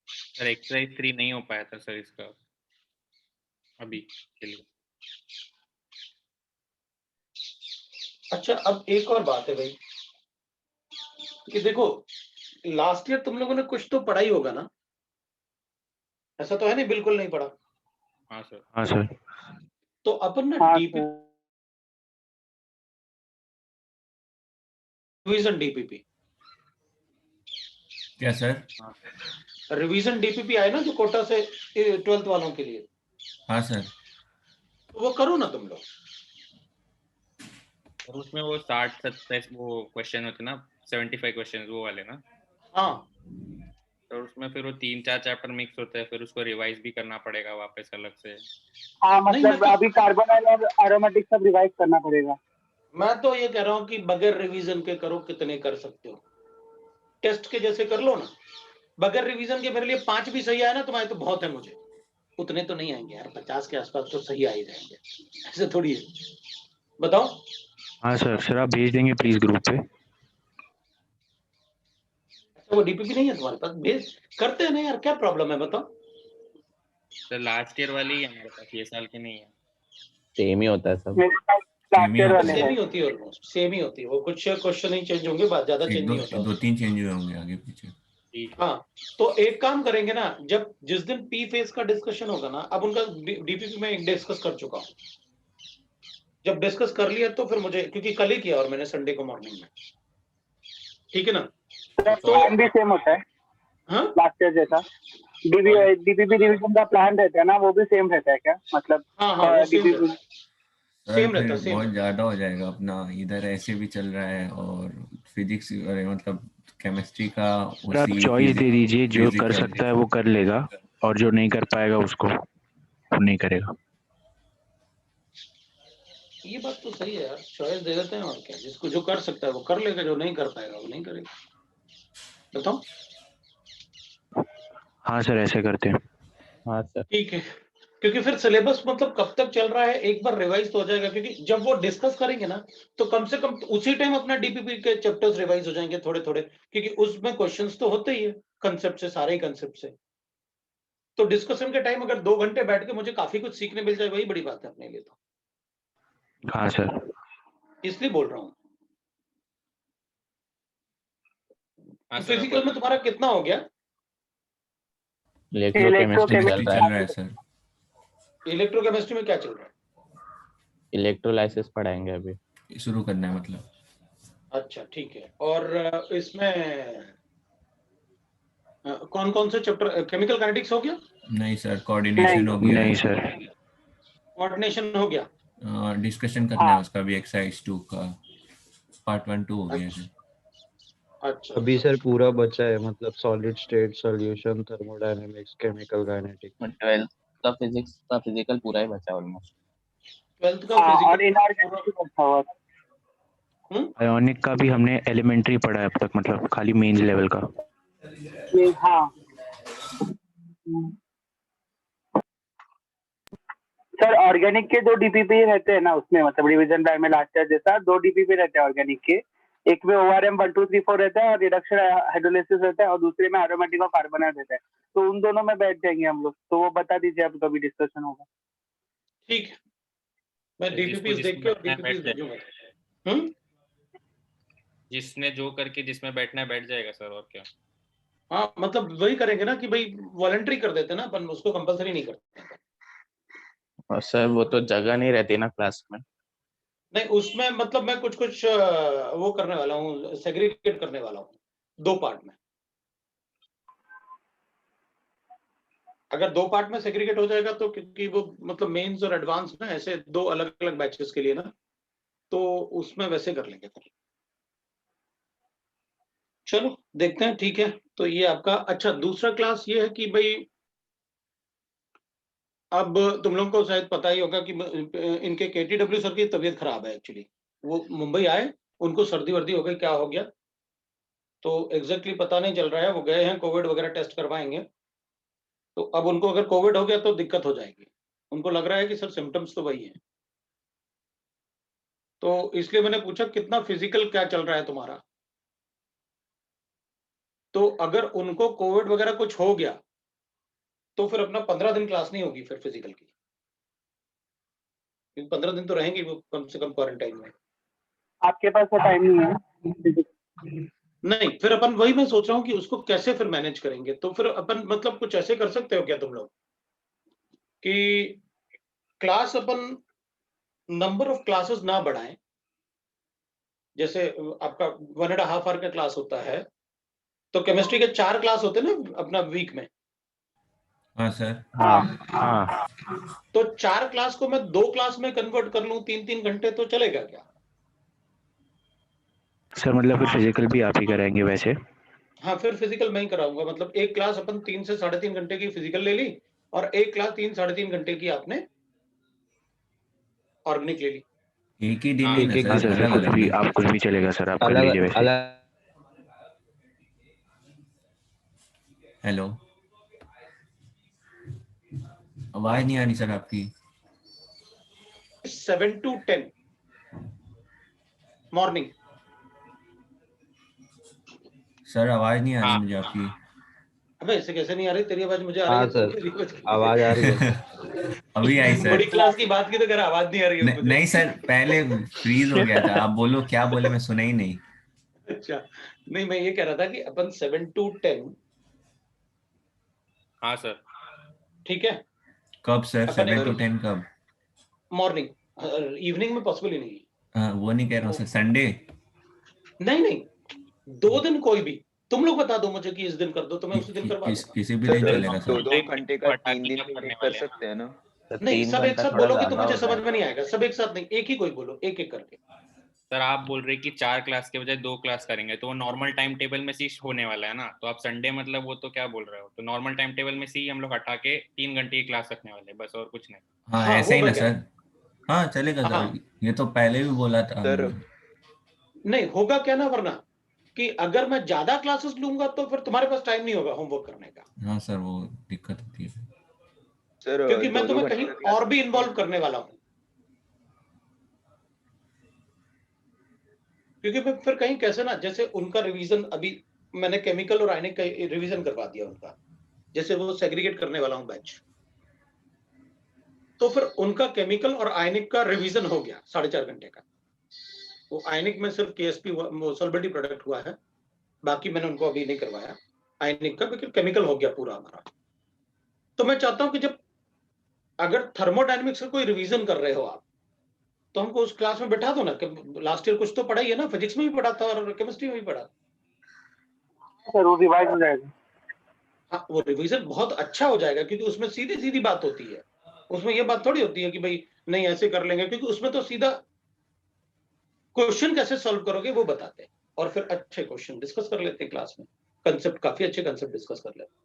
सर एक्सरसाइज 3 नहीं हो पाया था सर इसका अभी के लिए। अच्छा, अब एक और बात है भाई कि देखो, लास्ट ईयर तुम लोगों ने कुछ तो पढ़ा ही होगा ना, ऐसा तो है नहीं बिल्कुल नहीं पढ़ा। हाँ सर। हाँ सर। तो अपन ना हाँ डीपी रिवीजन डीपीपी, क्या सर? रिवीजन डीपीपी आए ना जो कोटा से 12th वालों के लिए, हाँ सर। तो वो करो ना तुम लोग। और उसमें वो 60-70 वो क्वेश्चन होते ना, 75 क्वेश्चन वो वाले ना। हाँ, तो उसमें फिर वो 3-4 चैप्टर मिक्स होते हैं, फिर उसको रिवाइज भी करना पड़ेगा वापस अलग से। हाँ, नहीं, मतलब मैं तो- अभी कार्बोनाइल और एरोमेटिक सब रिवाइज करना पड़ेगा। मैं तो ये कह रहा हूँ कि बगैर रिवीजन के करो, कितने कर सकते हो, टेस्ट के जैसे कर लो ना। बगैर रिवीजन के मेरे लिए 5 भी सही आया ना तुम्हारे तो बहुत है, मुझे उतने तो नहीं आएंगे यार, 50 के आसपास तो सही आ ही जाएंगे, ऐसे थोड़ी है। बताओ। हाँ सर आप भेज देंगे प्लीज ग्रुप पे। वो डीपीपी नहीं है तुम्हारे पास, भेज करते हैं ना यार, क्या प्रॉब्लम है बताओ। सर लास्ट ईयर वाली है हमारे पास, ये साल की नहीं है। सेम ही होता है सब। मेरे पास लास्ट ईयर वाले सेम हैं। ही होती है, ऑलमोस्ट सेम ही होती है, वो कुछ क्वेश्चन ही चेंज होंगे, बात ज्यादा चेंज नहीं होता। 2-3 चेंज हुए होंगे आगे पीछे। हाँ, तो एक काम करेंगे ना, जब जिस दिन पी फेज का डिस्कशन होगा ना, अब उनका डीपीपी में एक डिस्कस कर चुका हूँ, जब डिस्कस कर लिया तो फिर मुझे, क्योंकि कल ही किया और मैंने संडे को मॉर्निंग में, ठीक है ना। तो प्लान भी सेम होता है हाँ लास्ट ईयर जैसा। डीपीपी रिवीजन का प्लान रहता है ना, वो भी सेम रहता है क्या, मतलब? हाँ हाँ, वो सेम DPP रहता है, सर सेम फिर रहता है, सेम। बहुत ज्यादा हो जाएगा अपना, इधर ऐसे भी चल रहा है और फिजिक्स, अरे मतलब केमिस्ट्री का सर आप चॉइस दे दीजिए, जो कर सकता है वो कर लेगा और जो नहीं कर पाएगा उसको वो नहीं करेगा। ये बात तो सही है यार, चॉइस दे देते हैं और क्या, जिसको जो कर सकता है वो कर लेगा, जो नहीं कर पाएगा वो नहीं करेगा। बताओ। हाँ सर ऐसे करते हैं। हाँ सर। ठीक है, क्योंकि फिर सिलेबस मतलब कब तक चल रहा है, एक बार रिवाइज तो हो जाएगा, क्योंकि जब वो डिस्कस करेंगे ना, तो कम से कम उसी टाइम अपना डीपीपी के चैप्टर्स रिवाइज हो जाएंगे थोड़े थोड़े, क्योंकि उसमें क्वेश्चंस तो होते ही है कंसेप्ट से, सारे ही कंसेप्ट से। तो डिस्कशन के टाइम अगर 2 घंटे बैठ के मुझे काफी कुछ सीखने मिल जाए, वही बड़ी बात है अपने लिए तो, हाँ सर। इसलिए बोल रहा हूँ। हाँ सर। फिजिकल में तुम्हारा कितना हो गया? इलेक्ट्रोकेमिस्ट्री चल केमिस्ट्री रहा चल है। रहा है सर। इलेक्ट्रोकेमिस्ट्री में क्या चल रहा है? इलेक्ट्रोलाइसिस पढ़ाएंगे अभी। शुरू करना है मतलब। अच्छा ठीक है, और इसमें कौन कौन से चैप्टर, केमिकल काइनेटिक्स हो गया? नहीं सर, कोऑर्डिनेशन हो गया नहीं है। सर। कोऑर्डिनेशन हो गया? डिस्कशन करना है उसका भी, एक्सरसाइज 2 का पार्ट 1-2 हो गया है। अच्छा अभी सर पूरा बचा है, मतलब solid state solution, thermodynamics, chemical kinetics. 12th का फिजिक्स का फिजिकल पूरा ही बचा ऑलमोस्ट। 12th का हाँ, और फिजिकल इनऑर्गेनिक भी अच्छा हुआ। आयोनिक का भी हमने एलिमेंट्री पढ़ा है अब तक, मतलब खाली मेंस लेवल का। हाँ सर, ऑर्गेनिक के 2 डीपीपी रहते हैं ना उसमें, मतलब रिवीजन टाइम में लास्ट ईयर जैसा 2 डीपीपी रहते हैं ऑर्गेनिक के। एक में ORM 1 2 3 4 रहता है और रिडक्शन हाइड्रोलिसिस रहता है, और दूसरे में एरोमेटिक और कार्बोनाइल रहता है। तो उन दोनों में बैठ जाएंगे हम लोग, तो वो बता दीजिए आप, कभी डिस्कशन होगा। ठीक है, मैं तो डीपीपी देख के और बैठना है डीपीपी बैठ भेजूंगा। जिसने जो करके जिसमें बैठना है बैठ जाएगा सर, और क्या। हाँ, मतलब वही करेंगे ना कि भाई वॉलंटरी कर देते हैं ना अपन, उसको कंपलसरी नहीं करते। और सर वो तो जगह नहीं रहती ना क्लास में। नहीं उसमें मतलब मैं कुछ वो करने वाला हूँ, सेग्रीगेट करने वाला हूँ 2 पार्ट में। अगर 2 पार्ट में सेग्रीगेट हो जाएगा तो, क्योंकि वो मतलब मेंस और एडवांस ना ऐसे 2 अलग-अलग बैचेस के लिए ना, तो उसमें वैसे कर लेंगे फिर। चलो देखते हैं, ठीक है। तो ये आपका अच्छा दूसरा क्लास ये है कि भाई अब तुम लोगों को शायद पता ही होगा कि इनके केटीडब्ल्यू सर की तबीयत खराब है एक्चुअली। वो मुंबई आए, उनको सर्दी-वर्दी हो गई, क्या हो गया? तो एग्जैक्टली पता नहीं चल रहा है। वो गए हैं कोविड वगैरह टेस्ट करवाएंगे। तो अब उनको अगर कोविड हो गया तो दिक्कत हो जाएगी। उनको लग रहा है कि सर सिम्टम्स तो वही हैं। तो इसलिए मैंने पूछा कितना फिजिकल क्या चल रहा है तुम्हारा? तो अगर उनको कोविड वगैरह कुछ हो गया तो फिर अपना 15 दिन क्लास नहीं होगी फिर फिजिकल की, क्योंकि 15 दिन तो रहेंगे वो कम से कम क्वारंटाइन में। आपके पास तो टाइम नहीं है। नहीं, फिर अपन वही मैं सोच रहा हूँ कि उसको कैसे फिर मैनेज करेंगे। तो फिर अपन मतलब कुछ ऐसे कर सकते हो क्या तुम लोग कि class upon number of classes ना बढ़ाएं। जैसे आपका 1.5 आवर का क्लास होता है, तो केमिस्ट्री के 4 क्लास होते हैं ना अपना वीक में। हाँ सर। हाँ तो 4 क्लास को मैं 2 क्लास में कन्वर्ट कर लूं 3-3 घंटे, तो चलेगा क्या? सर, मतलब फिर फिजिकल भी आप ही कराएंगे वैसे? हाँ, फिर फिजिकल मैं ही कराऊंगा। मतलब एक क्लास अपन 3 से 3.5 घंटे की फिजिकल ले ली और एक क्लास 3-3.5 घंटे की आपने ऑर्गेनिक ले ली। एक ही दिन हाँ, नहीं ना एक-एक हाँ सर, सर, अलग कुछ अलग भी दिन। आप कुछ भी चलेगा सर, आप कर अलग लीजिए वैसे। अलग हेलो, आवाज नहीं आ रही सर आपकी। 7 to 10 मॉर्निंग। सर आवाज नहीं आ रही हाँ मुझे आपकी। अबे ऐसे कैसे नहीं आ रही? तेरी आवाज मुझे आ रही हाँ है, सर, तेरी आवाज आवाज आ रही है सर। अभी आई सर। बड़ी क्लास की बात की तो कर आवाज नहीं आ रही है मुझे। नहीं सर, पहले फ्रीज हो गया था। आप बोलो क्या बोले, मैं सुना ही नहीं। अच्छा, नहीं मैं ये कह रहा था कि अपन 7 to 10, हाँ सर। ठीक है? कब सर? अपन 7 to एक 10 कब? मॉर्निंग, इवनिंग में पॉसिबल ही नहीं है। हाँ, वो नहीं कह रहा हूँ सर, संडे। नहीं नहीं, 2 दिन कोई भी तुम लोग बता दो मुझे कि इस दिन कर दो, तो मैं उसी दिन करवा दूंगा। किसी भी सर दिन सर चलेगा दो सर। दो घंटे का हटा 3 के दिन आप में करने ब्रेक कर वाले हैं। सकते हैं ना? तो नहीं, 3 सब एक घंटा साथ थोड़ा बोलोगे तो ज्यादा मुझे हो समझ जाएगा। में नहीं आएगा। सब एक साथ नहीं, एक ही कोई बोलो, एक एक करके। सर आप बोल रहे कि 4 क्लास के बजाय 2 क्लास करेंगे, तो वो नॉर्मल टाइम टेबल में से ही होने वाला है ना। तो आप संडे मतलब वो तो क्या बोल रहे हो? तो नॉर्मल टाइम टेबल में से ही हम लोग हटा के 3 घंटे की क्लास रखने वाले हैं, बस और कुछ नहीं। हाँ हाँ, ऐसे वो ही ना मैं कह रहा सर। हाँ चलेगा हूँ। सर, हाँ, ये तो पहले भी बोला था हम सर लोगों ने। नहीं होगा क्या ना, वरना कि अगर मैं ज्यादा क्लासेस लूंगा तो फिर तुम्हारे पास टाइम नहीं होगा होमवर्क करने का, हाँ सर, वो दिक्कत होती है। सर क्योंकि मैं 2-2 तुम्हें घंटे कहीं का क्लास और भी रखेंगे। इन्वॉल्व करने वाला हूं। क्योंकि मैं फिर कहीं कैसे ना, जैसे उनका रिवीजन अभी मैंने केमिकल और आयनिक का रिवीजन करवा दिया उनका, जैसे वो सेग्रीगेट करने वाला हूं बैच, तो फिर उनका केमिकल और आयनिक का रिवीजन हो गया 4.5 घंटे का। वो आयनिक में सिर्फ केएसपी सॉल्वेंटी प्रोडक्ट हुआ है, बाकी मैंने उनको अभी नहीं करवाया आयनिक का, क्योंकि केमिकल हो गया पूरा हमारा। तो मैं चाहता हूं कि जब अगर थर्मोडायनेमिक्स का कोई रिवीजन कर रहे हो आप, तो हमको उस क्लास में बैठा दो ना। लास्ट ईयर कुछ तो पढ़ा ही है ना, फिजिक्स में भी पढ़ा था और केमिस्ट्री में भी पढ़ा। सर वो रिवाइज हो जाएगा। हाँ, वो रिवीजन बहुत अच्छा हो जाएगा, क्योंकि उसमें सीधी सीधी बात होती है। उसमें ये बात थोड़ी होती है कि भाई नहीं ऐसे कर लेंगे, क्योंकि उसमें तो सीधा क्वेश्चन कैसे सॉल्व करोगे वो बताते हैं, और फिर अच्छे क्वेश्चन डिस्कस कर लेते हैं क्लास में। कंसेप्ट, काफी अच्छे कंसेप्ट डिस्कस कर लेते हैं।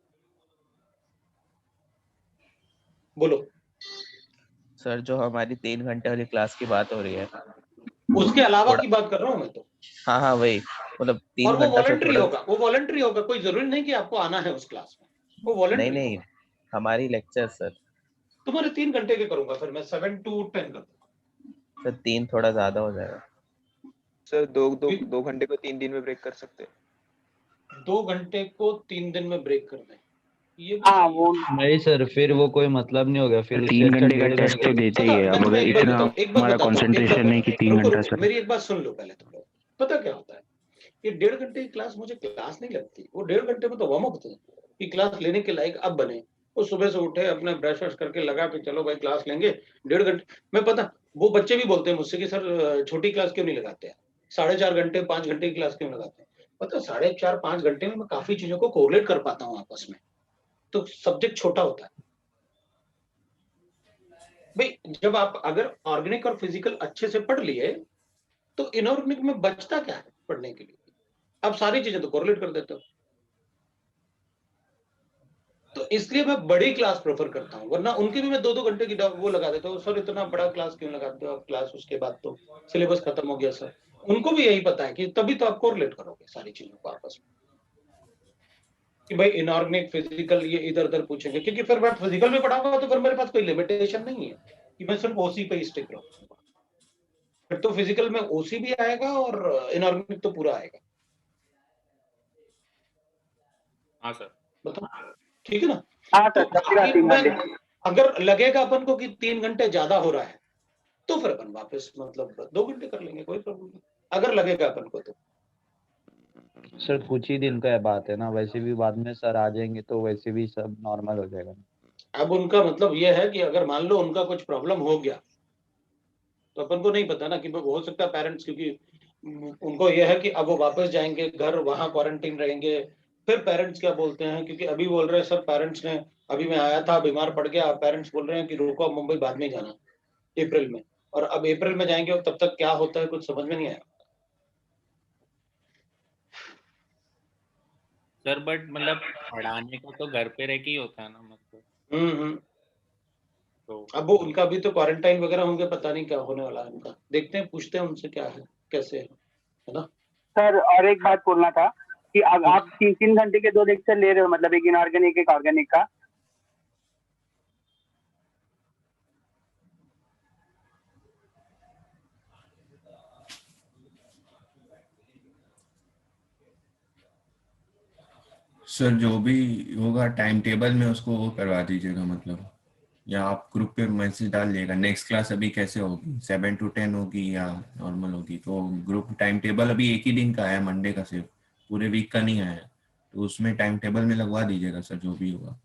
बोलो। सर जो हमारी 3 घंटे वाली क्लास की बात हो रही है, उसके अलावा थोड़ा की बात कर रहा हूं मैं तो। हाँ हाँ वही, मतलब और 3 वो घंटा से वॉलंटरी थोड़ा होगा, वो वॉलंटरी होगा, कोई जरूरी नहीं कि आपको आना है उस क्लास में, वो नहीं वॉलंटरी नहीं, होगा। हमारी लेक्चर सर। तुम्हारे 3 घंटे के करूंगा, फिर मैं 7 to 10 कर दूंगा। सर 3 थोड़ा ज्यादा हो जाएगा। सर 2 घंटे को 3 दिन में ब्रेक कर सकते हैं। 2 घंटे को 3 दिन में ब्रेक कर दें, ये भी हाँ सही वो है। नहीं सर, फिर वो कोई मतलब नहीं होगा, फिर उससे 3 अच्छा घंटे का 1.5 टेस्ट तो घंटे। देते ही पता, है। मैं अब तुम्हें अगर एक बात इतना बताऊं, एक बात हमारा बताता हूं, एक बात कंसंट्रेशन नहीं कि 3 रुको घंटा रुको, सर। मेरी एक बात सुन लो पहले तुम लोग। पता क्या होता है, ये 1.5 घंटे की क्लास मुझे क्लास नहीं लगती। वो 1.5 घंटे में तो वार्म अप होते हैं कि क्लास लेने के लायक अब बने। वो सुबह से उठे, अपने ब्रश वश करके लगा कि चलो भाई क्लास लेंगे 1.5 घंटे। मैं पता वो बच्चे भी बोलते हैं मुझसे कि सर छोटी क्लास क्यों नहीं लगाते हैं, 4.5 घंटे 5 घंटे की क्लास क्यों लगाते हैं? पता 4.5 घंटे में मैं काफी चीजों को कोरिलेट कर पाता हूँ आपस में, तो सब्जेक्ट छोटा होता है भाई। जब आप अगर ऑर्गेनिक और फिजिकल अच्छे से पढ़ लिए तो इनऑर्गेनिक में बचता क्या है पढ़ने के लिए? आप सारी चीजें तो कोरिलेट कर देते हो। तो इसलिए मैं बड़ी क्लास प्रेफर करता हूँ, वरना उनके भी मैं 2-2 घंटे की वो लगा देता हूँ। सर इतना बड़ा क्लास क्यों लगाते हो आप क्लास, उसके बाद तो सिलेबस खत्म हो गया सर। उनको भी यही पता है कि तभी तो आप कोरिलेट करोगे सारी चीजों को आपस में, कि भाई इनऑर्गेनिक फिजिकल ये इधर उधर पूछेंगे, क्योंकि फिर मैं फिजिकल में पढ़ाऊंगा तो फिर मेरे पास कोई लिमिटेशन नहीं है कि मैं सिर्फ ओसी पे ही स्टिक रहूंगा। फिर तो फिजिकल में ओसी भी आएगा और इनऑर्गेनिक तो पूरा आएगा। हाँ सर। बताओ ठीक है ना? हाँ तो सर, सबकी बात आखिर नहीं में मानते। अगर लगेगा अपन को कि 3 घंटे ज्यादा हो रहा है तो फिर अपन वापस मतलब 2 घंटे कर लेंगे, कोई प्रॉब्लम नहीं, अगर लगेगा अपन को तो। सर कुछ ही दिन का बात है ना, वैसे भी बाद में सर आ जाएंगे तो वैसे भी सब नॉर्मल हो जाएगा। अब उनका मतलब ये है कि अगर मान लो उनका कुछ प्रॉब्लम हो गया तो अपन को नहीं पता ना, कि हो सकता है पेरेंट्स, क्योंकि उनको यह है कि अब वो वापस जाएंगे घर, वहां क्वारंटीन रहेंगे, फिर पेरेंट्स क्या बोलते हैं, क्योंकि अभी बोल रहे हैं सर पेरेंट्स ने, अभी मैं आया था बीमार पड़ गया, पेरेंट्स बोल रहे हैं कि रुको अब मुंबई बाद में जाना अप्रैल में, और अब अप्रैल में जाएंगे और तब तक क्या होता है कुछ समझ में नहीं आया। सर बट मतलब पढ़ाने का तो घर पे रह के ही होता है ना, मतलब तो अब वो उनका भी तो क्वारंटाइन वगैरह होंगे, पता नहीं क्या होने वाला है उनका, देखते हैं पूछते हैं उनसे क्या है कैसे है ना। सर और एक बात बोलना था कि अब आप 3-3 घंटे के 2 लेक्चर ले रहे हो, मतलब एक इनऑर्गेनिक एक ऑर्गेनिक का। सर जो भी होगा टाइम टेबल में उसको वो करवा दीजिएगा, मतलब या आप ग्रुप पे मैसेज डाल दिएगा नेक्स्ट क्लास अभी कैसे होगी, 7 to 10 होगी या नॉर्मल होगी। तो ग्रुप टाइम टेबल अभी एक ही दिन का है, मंडे का, सिर्फ पूरे वीक का नहीं आया, तो उसमें टाइम टेबल में लगवा दीजिएगा सर जो भी होगा।